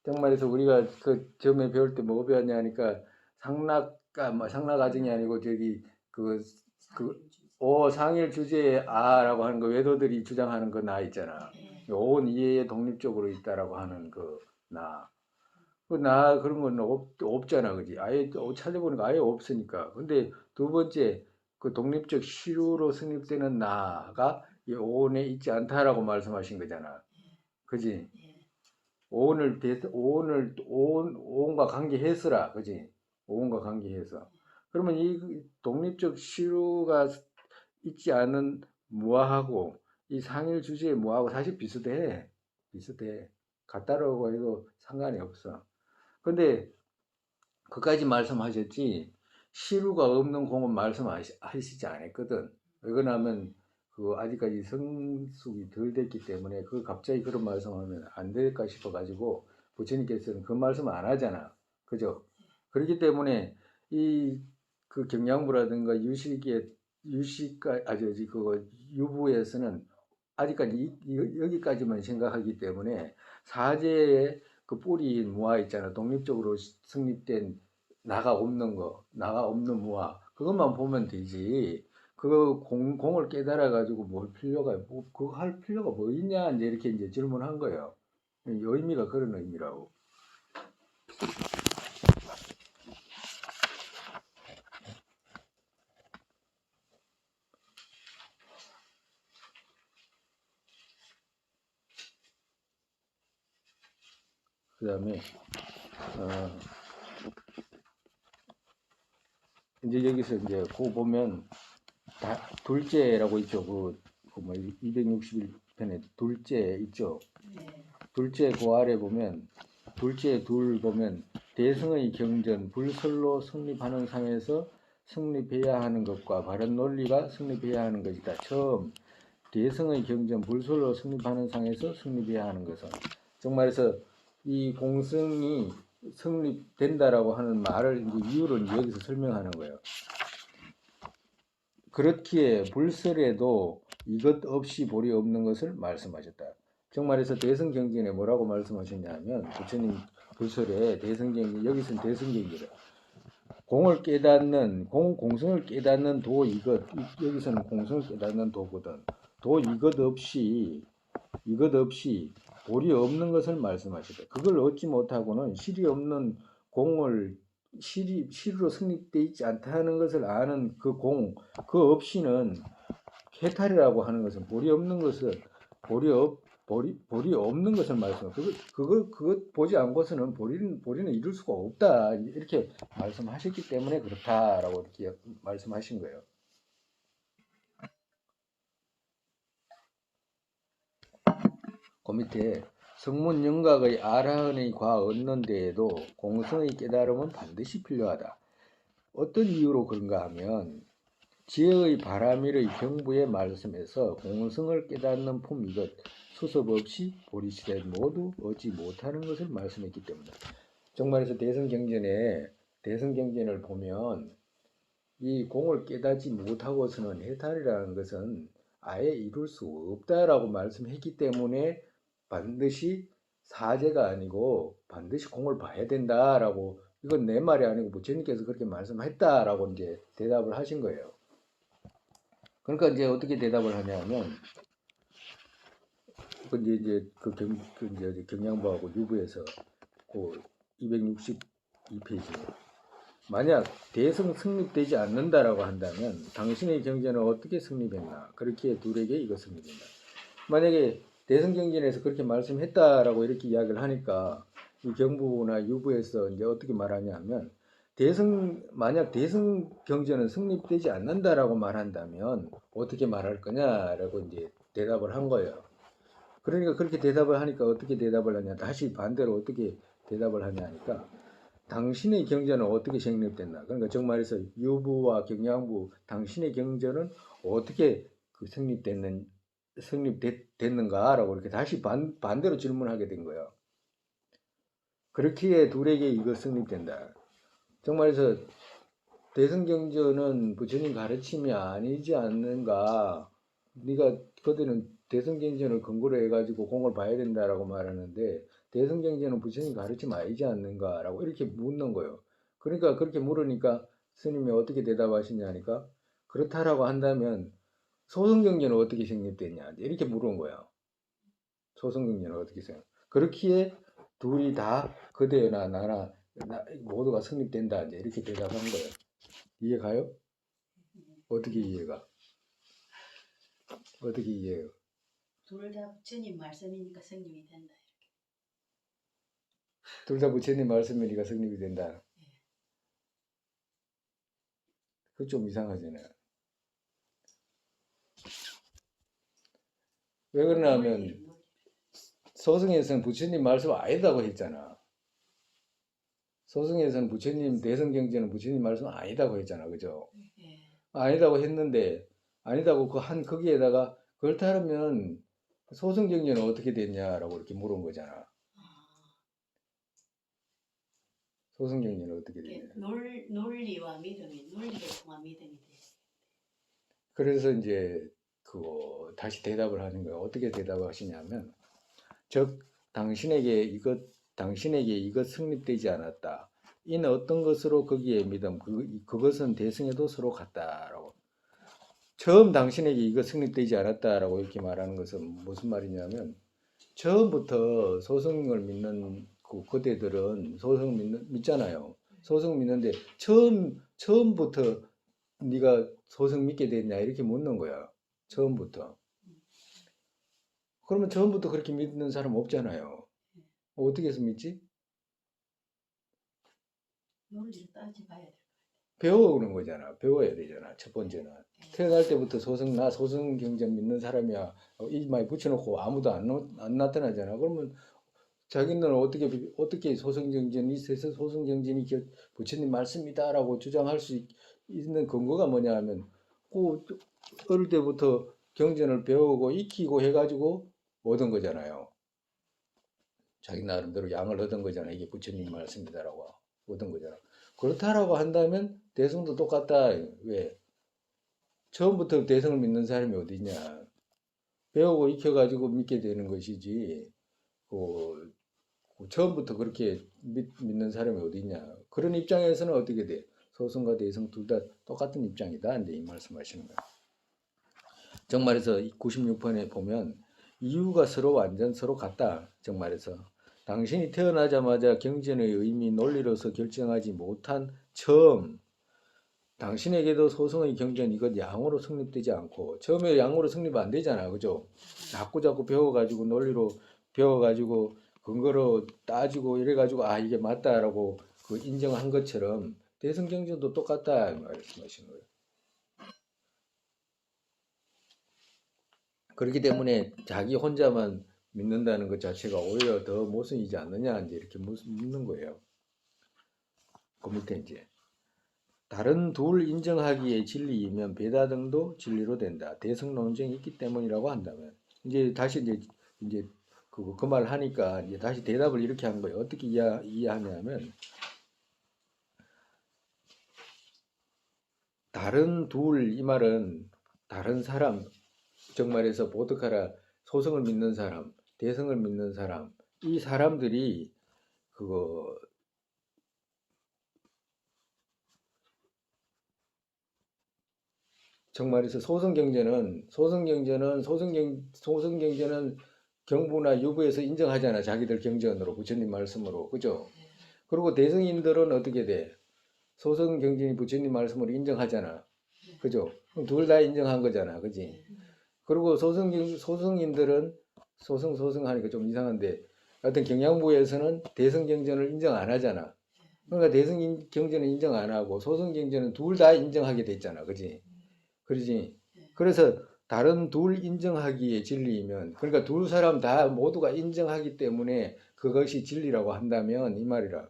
정말에서 우리가 그 처음에 배울 때 뭐 배웠냐 하니까 상락가정이 아니고 저기 상일 주제에 아라고 하는 거 외도들이 주장하는 그 나 있잖아. 온 이해에 독립적으로 있다라고 하는 그 나. 그 나 그런 건 없잖아, 그지? 아예 찾아보니까 아예 없으니까. 근데 두 번째 그 독립적 실루로 성립되는 나가 이 오온에 있지 않다라고 말씀하신 거잖아, 그지? 오온과 관계해서라, 그지? 오온과 관계해서. 그러면 이 독립적 실루가 있지 않은 무아하고 이 상일 주제의 무아하고 사실 비슷해. 같다라고 해도 상관이 없어. 근데 그까지 말씀하셨지 시루가 없는 공은 말씀하시지 않았거든. 왜 그러냐면 아직까지 성숙이 덜 됐기 때문에 갑자기 그런 말씀하면 안 될까 싶어가지고 부처님께서는 그 말씀 안 하잖아. 그죠? 그렇기 때문에 이 그 경양부라든가 유식가 아주 그 유부에서는 아직까지 여기까지만 생각하기 때문에 사제의 그 뿌리인 무아 있잖아. 독립적으로 성립된 나가 없는 무아 그것만 보면 되지. 그거 공을 깨달아 가지고 뭘 필요가 뭐 그거 할 필요가 뭐 있냐 이제 이렇게 이제 질문한 거예요. 의미가 그런 의미라고. 그다음에 어, 이제 여기서 이제 그거 보면 둘째라고 있죠. 그뭐 261편에 둘째 있죠. 네. 둘째 그 아래 보면 둘째 둘 보면 대승의 경전 불설로 성립하는 상에서 성립해야 하는 것과 바른 논리가 성립해야 하는 것이다. 처음 대승의 경전 불설로 성립하는 상에서 성립해야 하는 것은 정말에서 이 공성이 성립된다라고 하는 말을 이제 이유를 여기서 설명하는 거예요. 그렇기에 불설에도 이것 없이 볼이 없는 것을 말씀하셨다. 정말에서 대성경전에 뭐라고 말씀하셨냐면 부처님 불설에 대성경전 여기서는 대성경전이라 공을 깨닫는 공성을 깨닫는 도 이것 여기서는 공성을 깨닫는 도거든. 도 이것 없이 볼이 없는 것을 말씀하셨다. 그걸 얻지 못하고는 실이 없는 공을 실로 성립되어 있지 않다는 것을 아는 그 그 없이는 해탈이라고 하는 것은 볼이 없는 것을 볼이 없는 것을 말씀. 그것 보지 않고서는 보리는 이룰 수가 없다. 이렇게 말씀하셨기 때문에 그렇다라고 이렇게 말씀하신 거예요. 그 밑에 성문 영각의 아라한의 과 얻는 데에도 공성의 깨달음은 반드시 필요하다. 어떤 이유로 그런가 하면 지혜의 바라밀의 경부의 말씀에서 공성을 깨닫는 품 이것 수습 없이 보리시대 모두 얻지 못하는 것을 말씀했기 때문이다. 정말에서 대성경전을 보면 이 공을 깨닫지 못하고서는 해탈이라는 것은 아예 이룰 수 없다라고 말씀했기 때문에 반드시 사제가 아니고 반드시 공을 봐야 된다라고 이건 내 말이 아니고 부처님께서 그렇게 말씀했다라고 이제 대답을 하신 거예요. 그러니까 이제 어떻게 대답을 하냐면 이제 이제 경양부하고 유부에서 그 262페이지 만약 대성 성립되지 않는다라고 한다면 당신의 경전은 어떻게 성립했나? 그렇게 둘에게 이거 성립된다. 만약에 대성 경전에서 그렇게 말씀했다라고 이렇게 이야기를 하니까 이 경부나 유부에서 이제 어떻게 말하냐면 만약 대성 경전은 성립되지 않는다라고 말한다면 어떻게 말할 거냐라고 이제 대답을 한 거예요. 그러니까 그렇게 대답을 하니까 어떻게 대답을 하냐? 다시 반대로 어떻게 대답을 하냐 하니까 당신의 경전은 어떻게 성립됐나? 그러니까 정말에서 유부와 경양부 당신의 경전은 어떻게 성립됐는가라고 이렇게 다시 반대로 질문하게 된 거예요. 그렇기에 둘에게 이거 성립된다. 정말에서 대성경전은 부처님 가르침이 아니지 않는가? 네가 그들은 대성경전을 근거로 해가지고 공을 봐야 된다라고 말하는데 대성경전은 부처님 가르침 아니지 않는가라고 이렇게 묻는 거예요. 그러니까 그렇게 물으니까 스님이 어떻게 대답하시냐니까 그렇다라고 한다면 소승경전은 어떻게 성립됐냐 이렇게 물은 거예요. 소승경전은 어떻게 성립? 그렇기에 둘이 다 그대나 나나 모두가 성립된다 이제 이렇게 대답한 거예요. 이해 가요? 어떻게 이해가? 어떻게 이해해요? 둘 다 부처님 말씀이니까 성립이 된다. 둘 다 부처님 말씀이니까 성립이 된다. 그거 좀 이상하잖아요. 왜 그러냐 하면 소승에서는 부처님 말씀 아니다고 했잖아. 소승에서는 부처님 대성경전은 부처님 말씀 아니다고 했잖아. 그죠? 예. 아니다고 했는데 아니다고 거기에다가 그렇다면 소승경전은 어떻게 됐냐라고 이렇게 물은 거잖아. 소승 경제는 어떻게 이게 되냐? 논리와 믿음이 논리를 통한 믿음이 돼. 그래서 이제 그거 다시 대답을 하는 거예요. 어떻게 대답을 하시냐면, 즉 당신에게 이것 성립되지 않았다. 이는 어떤 것으로 거기에 믿음, 그것은 대승에도 서로 같다라고. 처음 당신에게 이것 성립되지 않았다라고 이렇게 말하는 것은 무슨 말이냐면, 처음부터 소승을 믿는 그 그대들은 소승 믿잖아요. 소승 믿는데 처음부터 네가 소승 믿게 됐냐 이렇게 묻는 거야. 처음부터. 그러면 처음부터 그렇게 믿는 사람 없잖아요. 어떻게 해서 믿지? 논리를 따져봐야 돼. 배워오는 거잖아. 배워야 되잖아. 첫 번째는. 네. 태어날 때부터 나 소승 경전 믿는 사람이야. 이 말 붙여놓고 아무도 안 나타나잖아. 그러면 자기는 어떻게 소승 경전이 있어서 소승 경전이 부처님 말씀이다라고 주장할 수 있는 근거가 뭐냐 하면 그 어릴 때부터 경전을 배우고 익히고 해가지고 얻은 거잖아요. 자기 나름대로 양을 얻은 거잖아. 이게 부처님 말씀이다라고 얻은 거잖아. 그렇다라고 한다면 대승도 똑같다. 왜? 처음부터 대승을 믿는 사람이 어디냐? 배우고 익혀가지고 믿게 되는 것이지. 처음부터 그렇게 믿는 사람이 어디냐? 그런 입장에서는 어떻게 돼? 소승과 대승 둘 다 똑같은 입장이다. 이제 이 말씀하시는 거야. 정말에서 96번에 보면 이유가 완전 서로 같다. 정말에서 당신이 태어나자마자 경전의 의미 논리로서 결정하지 못한 처음 당신에게도 소승의 경전 이것 양으로 성립되지 않고 처음에 양으로 성립 안 되잖아. 그죠? 자꾸 배워가지고 논리로 배워가지고 근거로 따지고 이래가지고 이게 맞다라고 그 인정한 것처럼 대승경전도 똑같다 말씀하시는 거예요. 그렇기 때문에 자기 혼자만 믿는다는 것 자체가 오히려 더 모순이지 않느냐 이제 이렇게 묻는 거예요. 그 밑에 이제 다른 둘 인정하기에 진리이면 배다 등도 진리로 된다. 대승 논쟁이 있기 때문이라고 한다면 이제 다시 이제 그 말을 하니까 이제 다시 대답을 이렇게 한 거예요. 어떻게 이해하냐면 다른 둘 이 말은 다른 사람 정말에서 보드카라 소승을 믿는 사람, 대승을 믿는 사람 이 사람들이 그거 정말에서 소승경제는 경부나 유부에서 인정하잖아. 자기들 경전으로 부처님 말씀으로 그죠? 그리고 대승인들은 어떻게 돼? 소승경전이 부처님 말씀으로 인정하잖아. 그죠? 그럼 둘 다 인정한 거잖아. 그지? 그리고 소승인들은 소승하니까 좀 이상한데 하여튼 경양부에서는 대승경전을 인정 안 하잖아. 그러니까 대승경전은 인정 안 하고 소승경전은 둘 다 인정하게 됐잖아. 그지? 그러지? 그래서 다른 둘 인정하기에 진리이면 그러니까 둘 사람 다 모두가 인정하기 때문에 그것이 진리라고 한다면 이 말이라.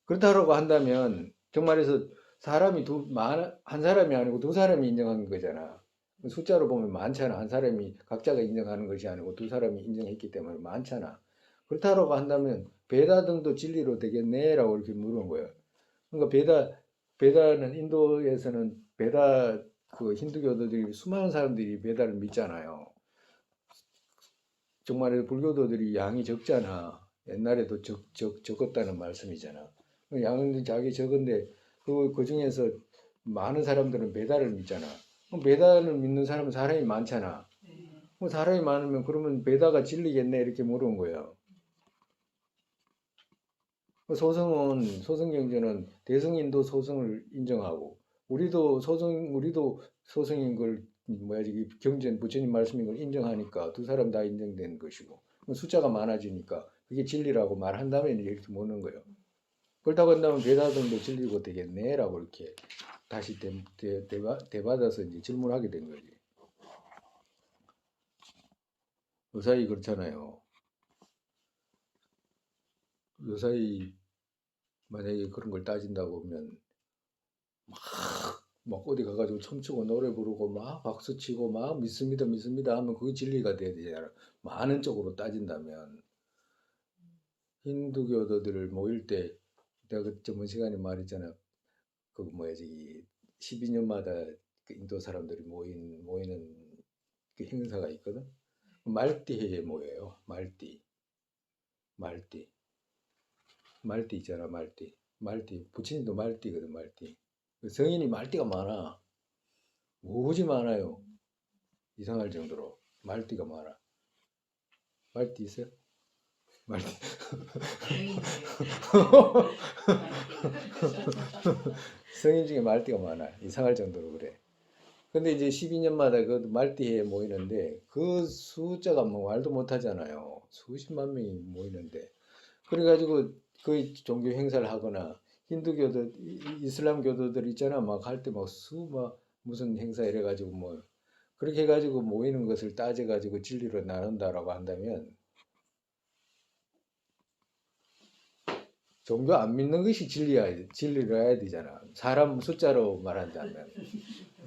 그렇다고 한다면 정말해서 한 사람이 아니고 두 사람이 인정한 거잖아. 숫자로 보면 많잖아. 한 사람이 각자가 인정하는 것이 아니고 두 사람이 인정했기 때문에 많잖아. 그렇다고 한다면 베다 등도 진리로 되겠네라고 이렇게 물은 거예요. 그러니까 베다는 인도에서는 베다 그 힌두교도들이 수많은 사람들이 베다를 믿잖아요. 정말 불교도들이 양이 적잖아. 옛날에도 적었다는 말씀이잖아. 양은 자기 적은데 그 중에서 많은 사람들은 베다를 믿잖아. 그럼 베다를 믿는 사람이 많잖아. 그럼 사람이 많으면 그러면 베다가 진리겠네 이렇게 물은 거예요. 소승경제는 대승인도 소승을 인정하고 우리도 소승인 걸 경전 부처님 말씀인 걸 인정하니까 두 사람 다 인정된 것이고 숫자가 많아지니까 그게 진리라고 말한다면 이렇게 묻는 거예요. 그렇다고 한다면 베다등도 진리고 되겠네라고 이렇게 다시 대받아서 이제 질문하게 된 거지. 요사이 그렇잖아요. 요사이 만약에 그런 걸 따진다고 보면 막 어디 가가지고 춤추고 노래 부르고 막 박수치고 막 믿습니다 하면 그게 진리가 돼야 되잖아. 많은 쪽으로 따진다면 힌두교도들 모일 때 내가 그 저번 시간에 말했잖아. 그 뭐야 저기 12년마다 그 인도 사람들이 모이는 그 행사가 있거든. 말띠해에 모여요. 말띠 있잖아. 말띠 부처님도 말띠거든. 말띠 그 성인이 말띠가 많아. 오지 많아요. 이상할 정도로 말띠가 많아. 말띠 있어요? 말띠 성인 중에 말띠가 많아. 이상할 정도로 그래. 근데 이제 12년마다 그 말띠해에 모이는데 그 숫자가 뭐 말도 못 하잖아요. 수십만 명이 모이는데 그래가지고 그 종교 행사를 하거나 힌두교도 이슬람 교도들 있잖아. 막 할 때 막 무슨 행사 이래가지고 뭐 그렇게 해가지고 모이는 것을 따져가지고 진리로 나눈다라고 한다면 종교 안 믿는 것이 진리로 해야 되잖아. 사람 숫자로 말한다면.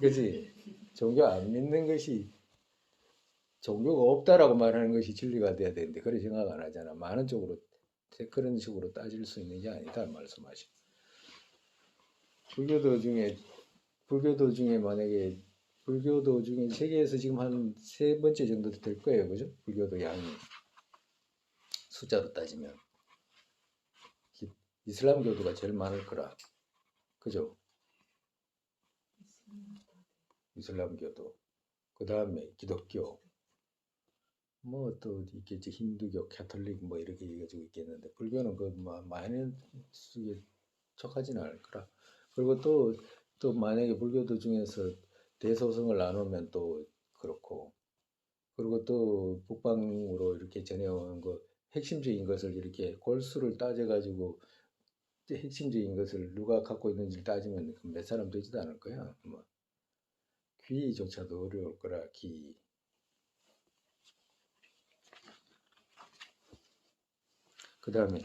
그지? 종교 안 믿는 것이 종교가 없다라고 말하는 것이 진리가 돼야 되는데 그런 생각 안 하잖아. 많은 쪽으로 그런 식으로 따질 수 있는 게 아니다 말씀하시. 불교도 중에 만약에 불교도 중에 세계에서 지금 한 세 번째 정도 될 거예요, 그죠? 불교도 양이 숫자로 따지면 이슬람교도가 제일 많을 거라, 그죠? 이슬람교도 그 다음에 기독교 뭐 또 있겠지 힌두교, 가톨릭 뭐 이렇게 해가지고 있겠는데 불교는 그 마이너스에 속하지는 않을 거라. 그리고 또 만약에 불교도 중에서 대소성을 나누면 또 그렇고 그리고 또 북방으로 이렇게 전해오는 거 핵심적인 것을 이렇게 골수를 따져가지고 핵심적인 것을 누가 갖고 있는지를 따지면 몇 사람 되지도 않을 거야. 뭐 귀조차도 어려울 거라 귀. 그 다음에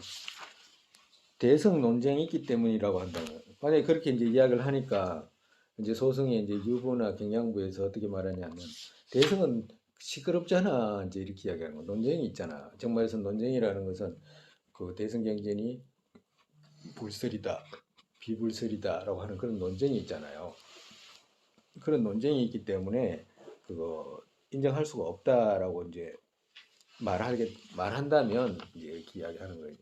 대성 논쟁이 있기 때문이라고 한다면 만약에 그렇게 이제 이야기를 하니까 이제 소승의 이제 유부나 경양부에서 어떻게 말하냐면 대성은 시끄럽잖아 이제 이렇게 이야기하는 거 논쟁이 있잖아. 정말에서 논쟁이라는 것은 그 대성 경전이 불설이다 비불설이다라고 하는 그런 논쟁이 있잖아요. 그런 논쟁이 있기 때문에 그거 인정할 수가 없다라고 이제 말한다면 이제 이렇게 이야기하는 거예요.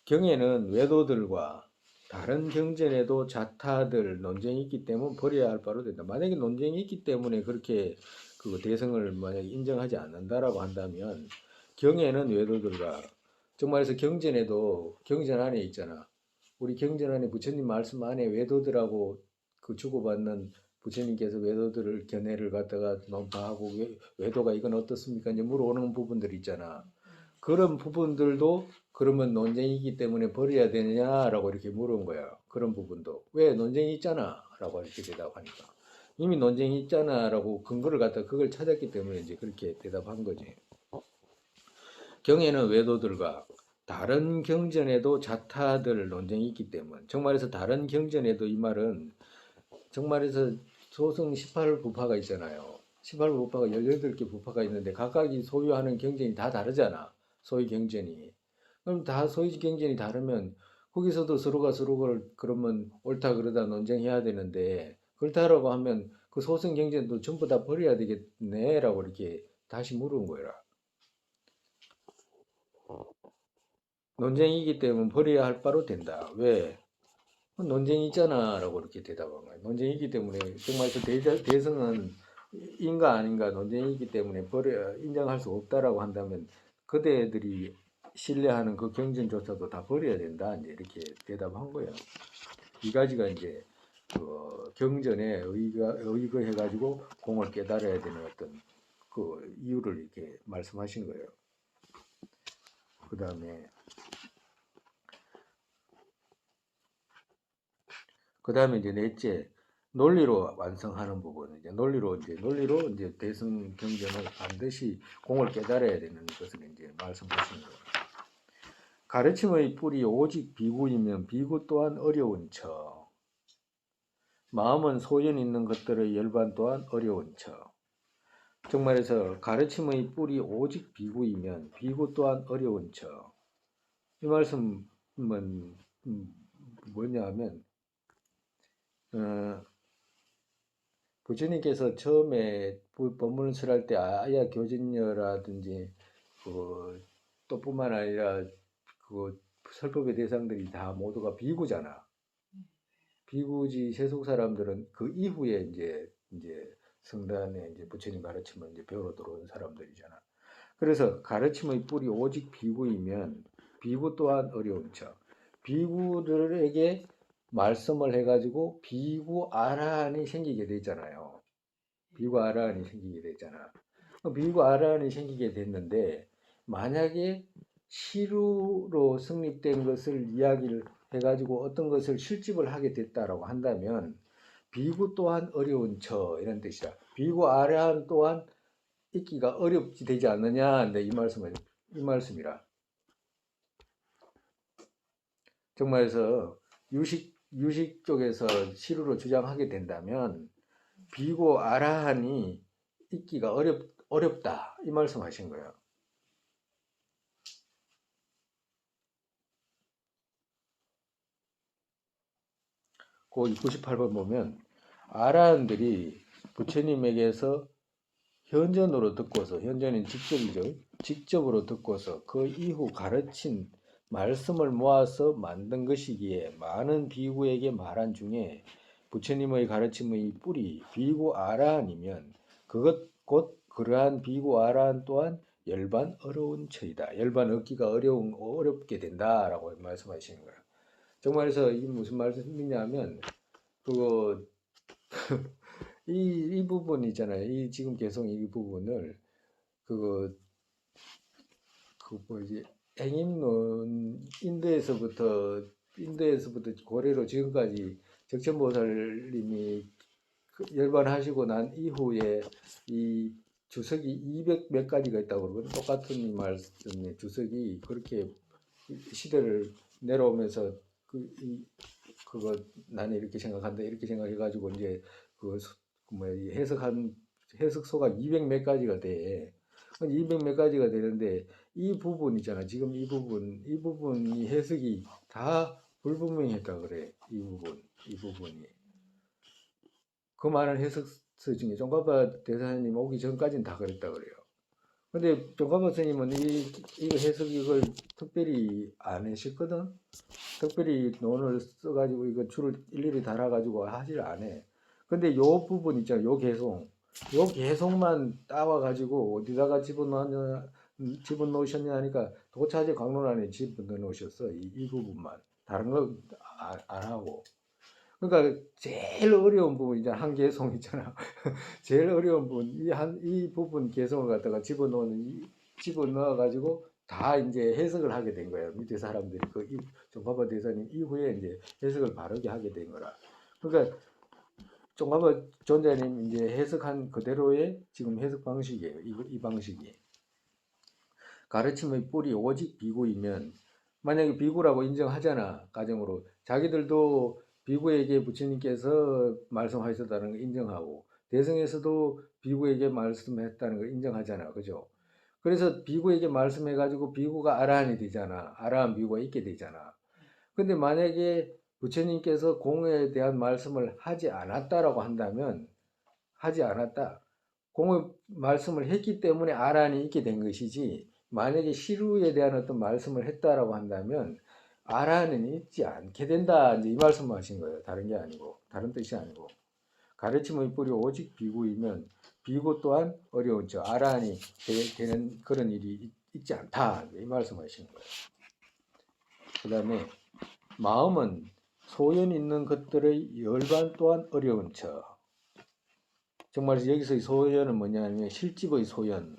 경에는 외도들과 다른 경전에도 자타들 논쟁이 있기 때문에 버려야 할 바로 된다. 만약에 논쟁이 있기 때문에 그렇게 그 대성을 만약에 인정하지 않는다라고 한다면 경에는 외도들과 정말해서 경전에도 경전 안에 있잖아. 우리 경전 안에 부처님 말씀 안에 외도들하고 그 주고받는 부처님께서 외도들을 견해를 갖다가 논파하고 외도가 이건 어떻습니까? 이제 물어오는 부분들 있잖아. 그런 부분들도 그러면 논쟁이기 때문에 버려야 되느냐라고 이렇게 물은 거야. 그런 부분도. 왜 논쟁이 있잖아. 라고 이렇게 대답하니까. 이미 논쟁이 있잖아. 라고 근거를 갖다 그걸 찾았기 때문에 이제 그렇게 대답한 거지. 경에는 외도들과 다른 경전에도 자타들 논쟁이 있기 때문에 정말해서 다른 경전에도 이 말은 정말해서 소승 18부파가 있잖아요. 18부파가 18개 부파가 있는데 각각이 소유하는 경전이 다 다르잖아. 소유 경전이. 그럼 다 소유 경전이 다르면 거기서도 서로가 서로를 그러면 옳다 그러다 논쟁해야 되는데 그렇다라고 하면 그 소승 경전도 전부 다 버려야 되겠네라고 이렇게 다시 물은 거라. 논쟁이기 때문에 버려야 할 바로 된다. 왜? 논쟁이 있잖아 라고 이렇게 대답한 거예요. 논쟁이기 때문에 정말 그 대성은 인가 아닌가 논쟁이기 때문에 인정할 수 없다라고 한다면 그대들이 신뢰하는 그 경전조차도 다 버려야 된다 이제 이렇게 대답한 거예요. 이 가지가 이제 그 경전에 의거해가지고 공을 깨달아야 되는 어떤 그 이유를 이렇게 말씀하신 거예요. 그 다음에 이제 넷째 논리로 완성하는 부분 논리로 이제 대승 경전을 반드시 공을 깨달아야 되는 것을 이제 말씀하시는 거예요. 가르침의 뿌리 오직 비구이면 비구 또한 어려운 척. 마음은 소연 있는 것들의 열반 또한 어려운 척. 정말해서 가르침의 뿌리 오직 비구이면 비구 또한 어려운 척. 이 말씀은 뭐냐면 부처님께서 처음에 법문을 설할 때 아야 교진녀라든지 또 뿐만 아니라 그 설법의 대상들이 다 모두가 비구잖아. 비구지 세속 사람들은 그 이후에 이제 성단에 이제 부처님 가르침을 이제 배우러 들어온 사람들이잖아. 그래서 가르침의 뿌리 오직 비구이면 비구 또한 어려운 척. 비구들에게 말씀을 해가지고 비구 아라한이 생기게 되잖아요. 비구 아라한이 생기게 되잖아. 비구 아라한이 생기게 됐는데 만약에 시루로 성립된 것을 이야기를 해가지고 어떤 것을 실집을 하게 됐다라고 한다면 비구 또한 어려운 처 이런 뜻이다. 비구 아라한 또한 있기가 어렵지 되지 않느냐. 이 말씀이라. 정말에서 유식 쪽에서 시루로 주장하게 된다면 비고 아라한이 있기가 어렵다 이 말씀하신 거예요. 그 98번 보면 아라한들이 부처님에게서 현전으로 듣고서 현전은 직접이죠. 직접으로 듣고서 그 이후 가르친 말씀을 모아서 만든 것이기에 많은 비구에게 말한 중에 부처님의 가르침의 뿌리 비구 아라한이면 그것 곧 그러한 비구 아라한 또한 열반 어려운 처이다. 열반 얻기가 어렵게 된다라고 말씀하시는 거예요. 정말에서 이 무슨 말씀이냐면 그거 이 부분 있잖아요. 이 지금 개성 이 부분을 그거 그 뭐지 행인론 인도에서부터 고래로 지금까지 적천보살님이 열반하시고 난 이후에 이 주석이 200 몇 가지가 있다고 그러거든요. 똑같은 이 말씀에 주석이 그렇게 시대를 내려오면서 그거 나는 이렇게 생각한다 이렇게 생각해가지고 이제 해석소가 200 몇 가지가 돼. 200 몇 가지가 되는데 이 부분 있잖아. 지금 이 부분이 해석이 다 불분명했다 그래. 이 부분이. 그 많은 해석서 중에 종가파 대사님 오기 전까지는 다 그랬다 그래요. 근데 종가파 스님은 이거 해석 이걸 특별히 안 하셨거든. 특별히 논을 써가지고 이거 줄을 일일이 달아가지고 하질 않아. 근데 요 부분 있잖아. 요 개송만 따와가지고 어디다가 집어넣으셨냐 하니까 도차지 강론안에 집어넣으셨어. 이 부분만. 다른 거 안 하고. 그러니까 제일 어려운 부분 있잖아. 한 개송 있잖아. 제일 어려운 부분 이 부분 개성을 갖다가 집어넣어가지고 다 이제 해석을 하게 된 거예요. 밑에 사람들이 종파파 대사님 이후에 이제 해석을 바르게 하게 된 거라. 그러니까 종파파 존자님 이제 해석한 그대로의 지금 해석 방식이에요. 이 방식이 가르침의 뿌리 오직 비구이면 만약에 비구라고 인정하잖아. 가정으로 자기들도 비구에게 부처님께서 말씀하셨다는 걸 인정하고 대승에서도 비구에게 말씀했다는 걸 인정하잖아. 그죠? 그래서 비구에게 말씀해가지고 비구가 아라한이 되잖아. 아라한 비구가 있게 되잖아. 근데 만약에 부처님께서 공에 대한 말씀을 하지 않았다라고 한다면 하지 않았다. 공의 말씀을 했기 때문에 아라한이 있게 된 것이지 만약에 시루에 대한 어떤 말씀을 했다라고 한다면 아라한은 있지 않게 된다. 이제 이 말씀을 하신 거예요. 다른 게 아니고 다른 뜻이 아니고 가르침의 뿌리 오직 비구이면 비구 또한 어려운 척 아라한이 되는 그런 일이 있지 않다. 이 말씀하시는 거예요. 그 다음에 마음은 소연 있는 것들의 열반 또한 어려운 척. 정말 여기서의 소연은 뭐냐면 실집의 소연.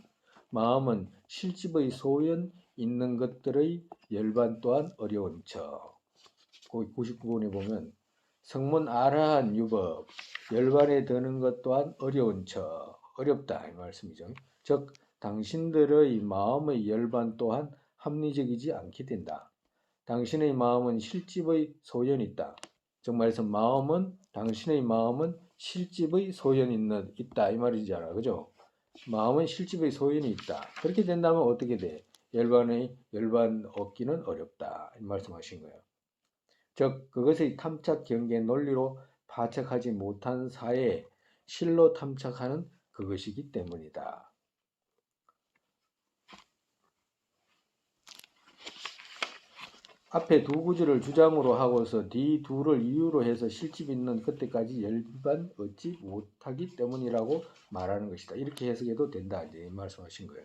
마음은 실집의 소연 있는 것들의 열반 또한 어려운 척. 99번에 보면 성문 아라한 유법 열반에 드는 것 또한 어려운 척. 어렵다 이 말씀이죠. 즉 당신들의 마음의 열반 또한 합리적이지 않게 된다. 당신의 마음은 실집의 소연이 있다. 정말해서 당신의 마음은 실집의 소연이 있다 이 말이잖아. 그죠? 마음은 실집의 소연이 있다. 그렇게 된다면 어떻게 돼? 열반 얻기는 어렵다 이 말씀하신 거예요. 즉 그것의 탐착 경계 논리로 파악하지 못한 사에 실로 탐착하는 그것이기 때문이다. 앞에 두 구절을 주장으로 하고서 뒤 둘을 이유로 해서 실집 있는 그때까지 열반 얻지 못하기 때문이라고 말하는 것이다. 이렇게 해석해도 된다. 이제 이 말씀하신 거예요.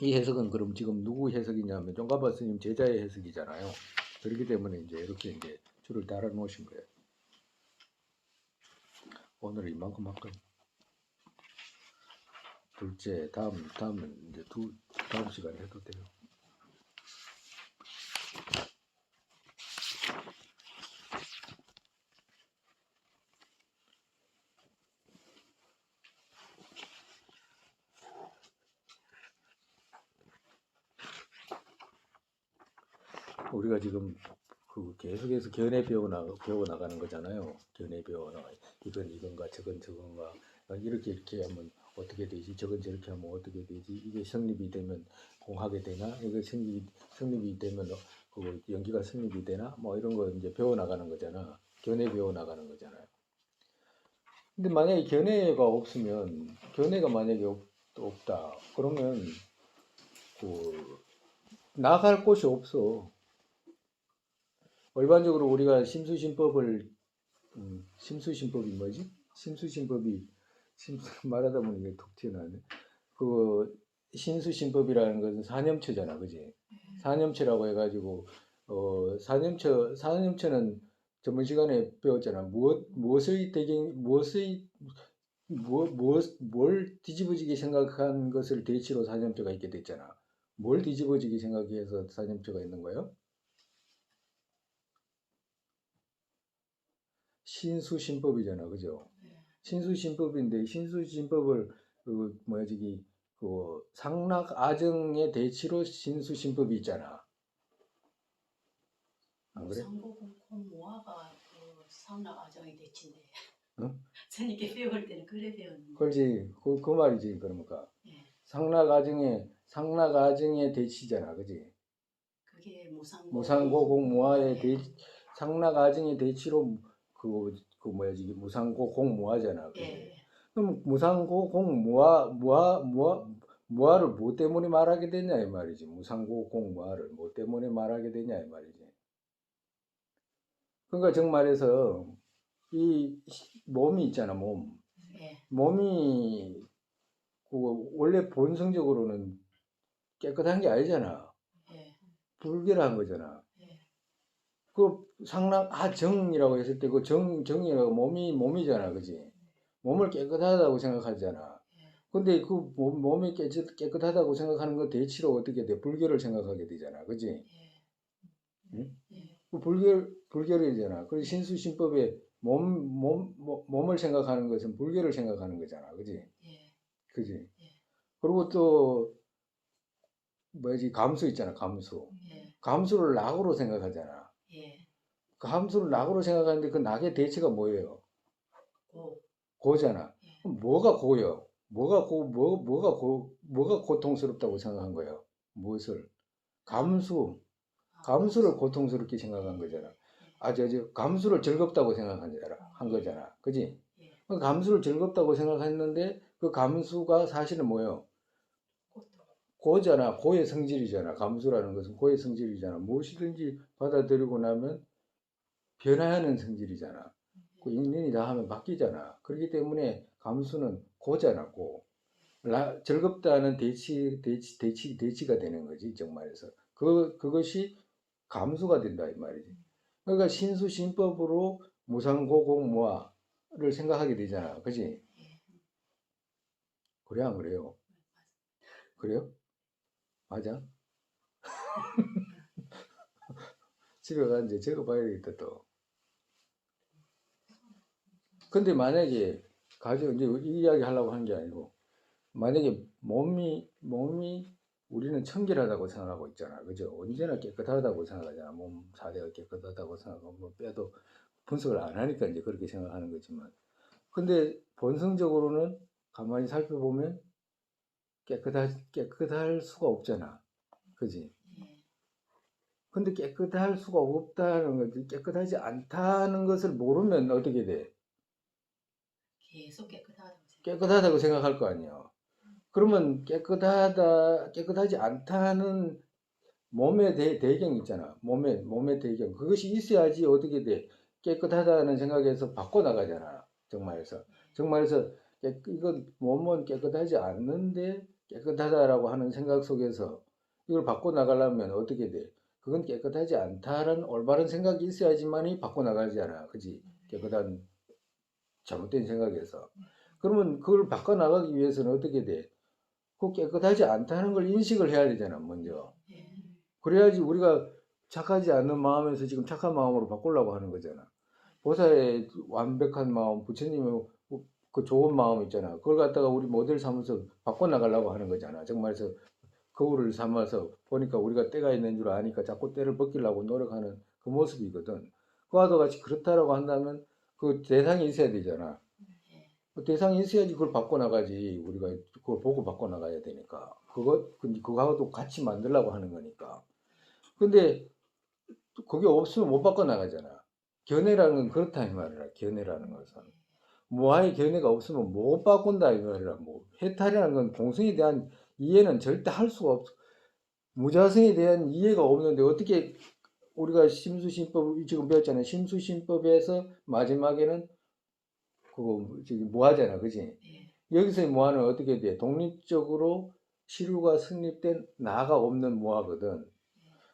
이 해석은 그럼 지금 누구 해석이냐면 종가바 스님 제자의 해석이잖아요. 그렇기 때문에 이제 이렇게 이제 줄을 달아 놓으신 거예요. 오늘은 이만큼 할까요? 둘째, 다음은 이제 다음 시간에 해도 돼요. 우리가 지금 그 계속해서 견해 배워 나가는 거잖아요. 견해 배워 나가. 이건가 저건가 이렇게 하면 어떻게 되지? 저건 저렇게 하면 어떻게 되지? 이게 성립이 되면 공하게 되나? 이거 성립이 되면 그 연기가 성립이 되나? 뭐 이런 거 이제 배워 나가는 거잖아. 견해 배워 나가는 거잖아요. 근데 만약에 견해가 만약에 없다. 그러면 그 나갈 곳이 없어. 일반적으로 우리가 심수신법이 뭐지? 심수신법이 말하다 보니 이게 톡 튀어나왔네. 그 신수신법이라는 것은 사념처잖아, 그지? 사념처라고 해가지고 사념처는 저번 시간에 배웠잖아. 뭘 뒤집어지게 생각한 것을 대치로 사념처가 있게 됐잖아. 뭘 뒤집어지게 생각해서 사념처가 있는 거예요? 신수신법이잖아, 그죠? 신수신법인데 신수신법을 그 뭐야 저기 그 상락아정의 대치로 신수신법이 있잖아. 안 그래? 상고공콘 모아가 그 상락 아정이 대친데. 응? 저녁에 배울 때는 그래 배웠는데. 그렇지. 그 말이지. 그러니까 예. 상락아정의 대치잖아, 그지? 그게 무상고공모아의 예. 상락아정의 대치로 그 뭐야 저기 무상고공모아잖아, 그지? 예. 그럼 무아를 뭐 때문에 말하게 되냐 이 말이지. 무상고공 무아를 뭐 때문에 말하게 되냐 이 말이지. 그러니까 정말해서 이 몸이 있잖아, 몸. 예. 몸이 그 원래 본성적으로는 깨끗한 게 아니잖아. 예. 불결한 거잖아. 예. 그 상락아정이라고 했을 때 그 정이라고 몸이잖아, 그지? 몸을 깨끗하다고 생각하잖아. 예. 근데 그 몸이 깨끗하다고 생각하는 거 대치로 어떻게 돼? 불결을 생각하게 되잖아. 그지? 예. 응? 예. 그 불결이잖아. 그래서 신수신법에 몸을 생각하는 것은 불결을 생각하는 거잖아. 그지? 예. 그지? 예. 그리고 또, 뭐지? 감수 있잖아. 감수. 예. 감수를 낙으로 생각하잖아. 예. 감수를 낙으로 생각하는데 그 낙의 대치가 뭐예요? 고. 고잖아. 예. 그럼 뭐가 고요? 뭐가 고통스럽다고 생각한 거예요? 무엇을? 감수. 감수를 고통스럽게 생각한 거잖아. 감수를 즐겁다고 한 거잖아. 그지? 예. 그 감수를 즐겁다고 생각했는데 그 감수가 사실은 뭐예요? 고통. 고잖아. 고의 성질이잖아. 감수라는 것은 고의 성질이잖아. 무엇이든지 받아들이고 나면 변화하는 성질이잖아. 그 인연이 다 하면 바뀌잖아. 그렇기 때문에 감수는 고잖아. 고. 즐겁다는 대치가 되는 거지. 정말에서. 그것이 감수가 된다 이 말이지. 그러니까 신수신법으로 무상고공모아를 생각하게 되잖아. 그지? 예. 그래 안 그래요? 그래요? 맞아? 집에 가서 이제 적어봐야 되겠다 또. 근데 만약에 이제 이 이야기 하려고 한 게 아니고 만약에 몸이 우리는 청결하다고 생각하고 있잖아. 그죠? 언제나 깨끗하다고 생각하잖아. 몸 사대가 깨끗하다고 생각하고 뭐 빼도 분석을 안 하니까 이제 그렇게 생각하는 거지만 근데 본성적으로는 가만히 살펴보면 깨끗할 수가 없잖아. 그지? 예. 근데 깨끗할 수가 없다는 거지. 깨끗하지 않다는 것을 모르면 어떻게 돼? 계속 깨끗하다고 생각. 깨끗하다고 생각할 거 아니야. 그러면 깨끗하지 않다는 몸의 배경 있잖아. 몸의 배경. 그것이 있어야지 어떻게 돼? 깨끗하다는 생각에서 바꿔나가잖아. 정말에서. 정말에서 이건 몸은 깨끗하지 않는데 깨끗하다라고 하는 생각 속에서 이걸 바꿔나가려면 어떻게 돼? 그건 깨끗하지 않다라는 올바른 생각이 있어야지만이 바꿔나가잖아. 그지? 깨끗한 잘못된 생각에서. 그러면 그걸 바꿔나가기 위해서는 어떻게 돼? 그 깨끗하지 않다는 걸 인식을 해야 되잖아, 먼저. 예. 그래야지 우리가 착하지 않는 마음에서 지금 착한 마음으로 바꾸려고 하는 거잖아. 보살의 완벽한 마음, 부처님의 그 좋은 마음 있잖아. 그걸 갖다가 우리 모델 삼아서 바꿔나가려고 하는 거잖아. 정말에서 거울을 삼아서 보니까 우리가 때가 있는 줄 아니까 자꾸 때를 벗기려고 노력하는 그 모습이거든. 그와도 같이 그렇다라고 한다면 그 대상이 있어야 되잖아. 예. 그 대상이 있어야지 그걸 바꿔나가지. 우리가 그걸 보고 바꿔나가야 되니까. 그거하고도 같이 만들려고 하는 거니까. 근데 그게 없으면 못 바꿔나가잖아. 견해라는 건 그렇다 이 말이라. 견해라는 것은. 무아의 견해가 없으면 못 바꾼다 이 말이라. 뭐 해탈이라는 건 공성에 대한 이해는 절대 할 수가 없어. 무자성에 대한 이해가 없는데 어떻게 우리가 심수심법 지금 배웠잖아요. 심수심법에서 마지막에는 그거 지금 무아잖아, 그지? 예. 여기서의 무아는 어떻게 돼? 독립적으로 시류가 성립된 나가 없는 무아거든.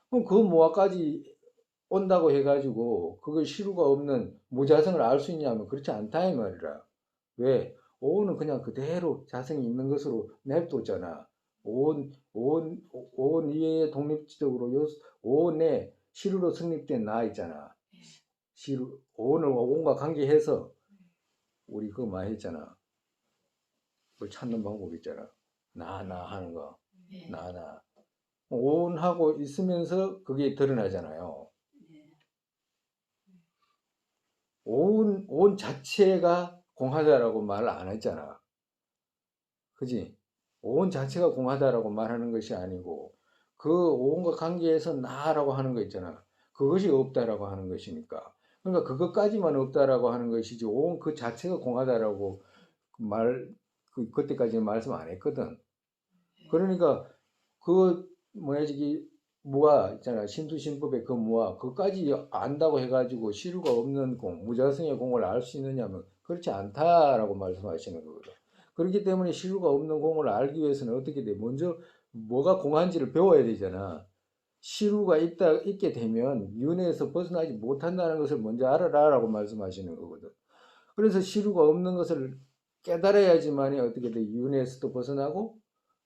그럼 그 무아까지 온다고 해가지고 그걸 시류가 없는 무자성을 알 수 있냐면 그렇지 않다 이 말이라. 왜? 오는 그냥 그대로 자성이 있는 것으로 냅뒀잖아. 온 이에 독립적으로 온에 시류로 성립된 나 있잖아. 시류, 온과 관계해서 우리 그거 많이 했잖아. 그걸 찾는 방법 있잖아. 나 하는 거. 예. 나. 온하고 있으면서 그게 드러나잖아요. 예. 온 자체가 공하다라고 말을 안 했잖아. 그지? 온 자체가 공하다라고 말하는 것이 아니고, 그 온과 관계에서 나라고 하는 거 있잖아. 그것이 없다라고 하는 것이니까. 그러니까 그것까지만 없다라고 하는 것이지, 온 그 자체가 공하다라고 그때까지는 말씀 안 했거든. 그러니까, 그, 저기, 무아 있잖아. 심수심법의 그 무아, 그것까지 안다고 해가지고 시류가 없는 공, 무자성의 공을 알 수 있느냐면, 그렇지 않다라고 말씀하시는 거거든. 그렇기 때문에 시류가 없는 공을 알기 위해서는 어떻게 돼? 먼저 뭐가 공한지를 배워야 되잖아. 시류가 있게 되면 윤회에서 벗어나지 못한다는 것을 먼저 알아라라고 말씀하시는 거거든. 그래서 시류가 없는 것을 깨달아야지만이 어떻게 돼? 윤회에서도 벗어나고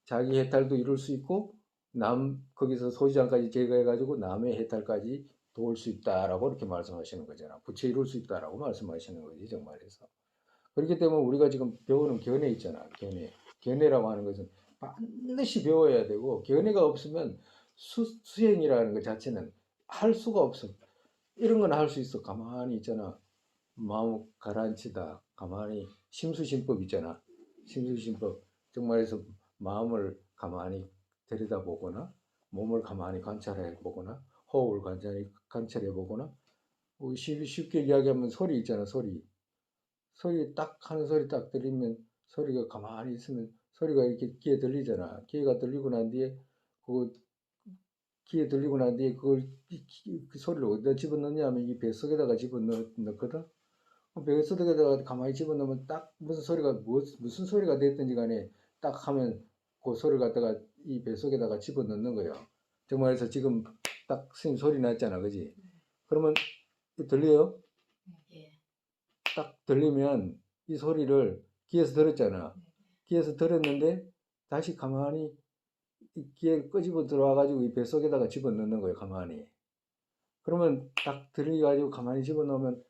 자기 해탈도 이룰 수 있고 거기서 소지장까지 제거해가지고 남의 해탈까지 도울 수 있다라고 이렇게 말씀하시는 거잖아. 부채 이룰 수 있다라고 말씀하시는 거지 정말에서. 그렇기 때문에 우리가 지금 배우는 견해 있잖아. 견해라고 하는 것은 반드시 배워야 되고 견해가 없으면 수행이라는 것 자체는 할 수가 없어. 이런 건 할 수 있어. 가만히 있잖아. 마음 가라앉히다. 가만히 심수심법 있잖아. 심수심법. 정말에서 마음을 가만히 들여다보거나 몸을 가만히 관찰해 보거나 호흡을 관찰해 보거나 쉽게 이야기하면 소리 있잖아. 소리 딱 하는 소리 딱 들리면 소리가 가만히 있으면 소리가 이렇게 귀에 들리잖아. 귀가 들리고 난 뒤에 그 귀에 들리고 난 뒤에 그 소리를 어디다 집어넣냐 하면 이 뱃속에다가 집어넣거든. 뱃속에다가 가만히 집어넣으면 딱 무슨 소리가 됐든지 간에 딱 하면 그 소리를 갖다가 이 뱃속에다가 집어넣는 거예요. 정말해서 지금 딱 스님 소리 났잖아. 그지? 그러면 들려요? 예. 딱 들리면 이 소리를 귀에서 들었잖아. 귀에서 들었는데 다시 가만히 귀에 끄집어 들어와가지고 이 뱃속에다가 집어넣는 거예요. 가만히. 그러면 딱 들려가지고 가만히 집어넣으면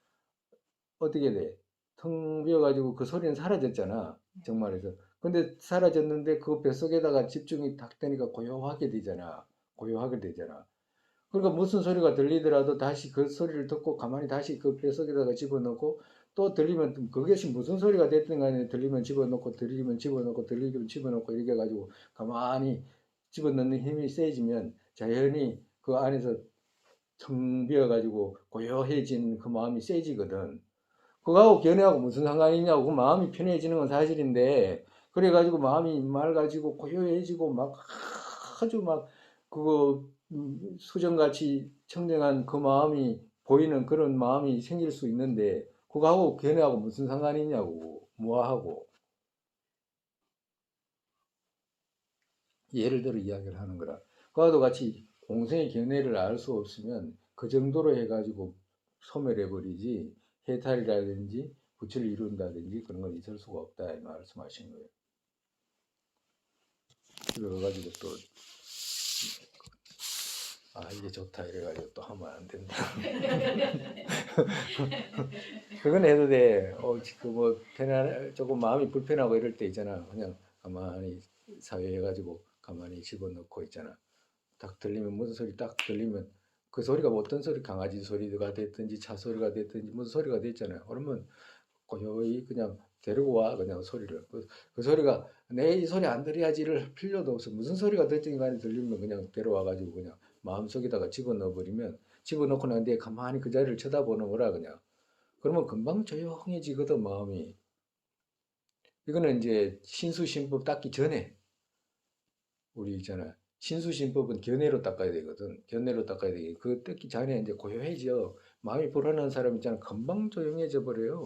어떻게 돼? 텅 비어가지고 그 소리는 사라졌잖아. 정말에서. 근데 사라졌는데 그 뱃속에다가 집중이 딱 되니까 고요하게 되잖아. 고요하게 되잖아. 그러니까 무슨 소리가 들리더라도 다시 그 소리를 듣고 가만히 다시 그 뱃속에다가 집어넣고 또 들리면 그것이 무슨 소리가 됐든 간에 들리면 집어넣고 들리면 집어넣고 들리면 집어넣고 이렇게 해가지고 가만히 집어넣는 힘이 세지면 자연히 그 안에서 텅 비어가지고 고요해진 그 마음이 세지거든. 그거하고 견해하고 무슨 상관이냐고. 그 마음이 편해지는 건 사실인데, 그래가지고 마음이 맑아지고 고요해지고 막 아주 막 그거 수정같이 청정한 그 마음이 보이는 그런 마음이 생길 수 있는데, 그거하고 견해하고 무슨 상관이냐고. 뭐하고. 예를 들어 이야기를 하는 거라. 그와도 같이 공생의 견해를 알 수 없으면 그 정도로 해가지고 소멸해버리지, 해탈이라든지 부처를 이룬다든지 그런 건 있을 수가 없다 이 말씀하신 거예요. 그래가지고 또 이게 좋다 이래가지고 또 하면 안 된다. 그건 해도 돼. 지금 뭐 조금 마음이 불편하고 이럴 때 있잖아. 그냥 가만히 사회해가지고 가만히 집어넣고 있잖아. 딱 들리면 무슨 소리 딱 들리면 그 소리가 뭐 어떤 소리, 강아지 소리가 됐든지 차 소리가 됐든지 무슨 소리가 됐잖아요. 그러면 고요히 그냥 데리고 와 그냥 소리를. 그 소리가 내 이 소리 안 들어야지를 필요도 없어. 무슨 소리가 됐든 간에 들리면 그냥 데려와 가지고 그냥 마음속에다가 집어넣어 버리면, 집어넣고 난 뒤에 가만히 그 자리를 쳐다보는 거라 그냥. 그러면 금방 조용해지거든 마음이. 이거는 이제 신수신법 닦기 전에 우리 있잖아. 신수신법은 견해로 닦아야 되거든. 견해로 닦아야 되게. 그 닦기 전에 이제 고요해져. 마음이 불안한 사람 있잖아. 금방 조용해져 버려요.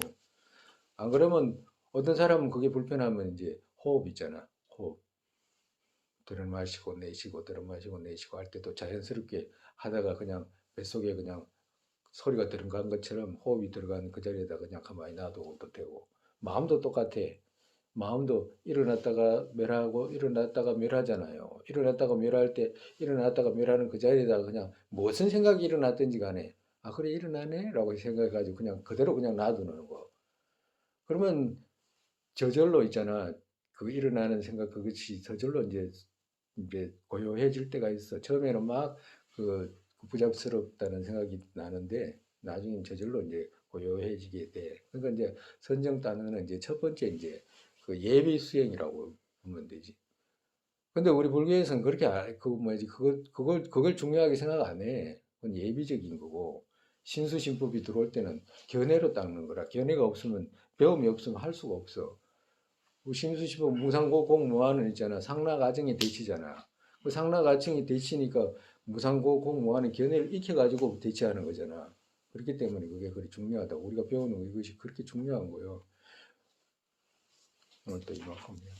안 그러면 어떤 사람은 그게 불편하면 이제 호흡 있잖아. 호흡. 들어 마시고 내쉬고 들어 마시고 내쉬고 할 때도 자연스럽게 하다가 그냥 뱃속에 그냥 소리가 들어간 것처럼 호흡이 들어간 그 자리에다 그냥 가만히 놔두고도 되고. 마음도 똑같아. 마음도 일어났다가 멸하고 일어났다가 멸하잖아요. 일어났다가 멸할 때 일어났다가 멸하는 그 자리에다가 그냥 무슨 생각이 일어났든지 간에 그래 일어나네 라고 생각해가지고 그냥 그대로 그냥 놔두는 거. 그러면 저절로 있잖아. 그 일어나는 생각 그것이 저절로 이제 고요해질 때가 있어. 처음에는 막그 부잡스럽다는 생각이 나는데 나중엔 저절로 이제 고요해지게 돼. 그러니까 이제 선정 단어는 이제 첫 번째 이제 그 예비 수행이라고 보면 되지. 근데 우리 불교에서는 그렇게 그 뭐지 그걸 중요하게 생각 안 해. 그건 예비적인 거고 신수신법이 들어올 때는 견해로 닦는 거라. 견해가 없으면 배움이 없으면 할 수가 없어. 신수시법 무상고공무한은 있잖아. 상락아정이 대치잖아. 그 상락아정이 대치니까 무상고공무한은 견해를 익혀가지고 대치하는 거잖아. 그렇기 때문에 그게 그리 중요하다. 우리가 배우는 이것이 그렇게 중요한 거예요. 오늘 또 이만큼이야.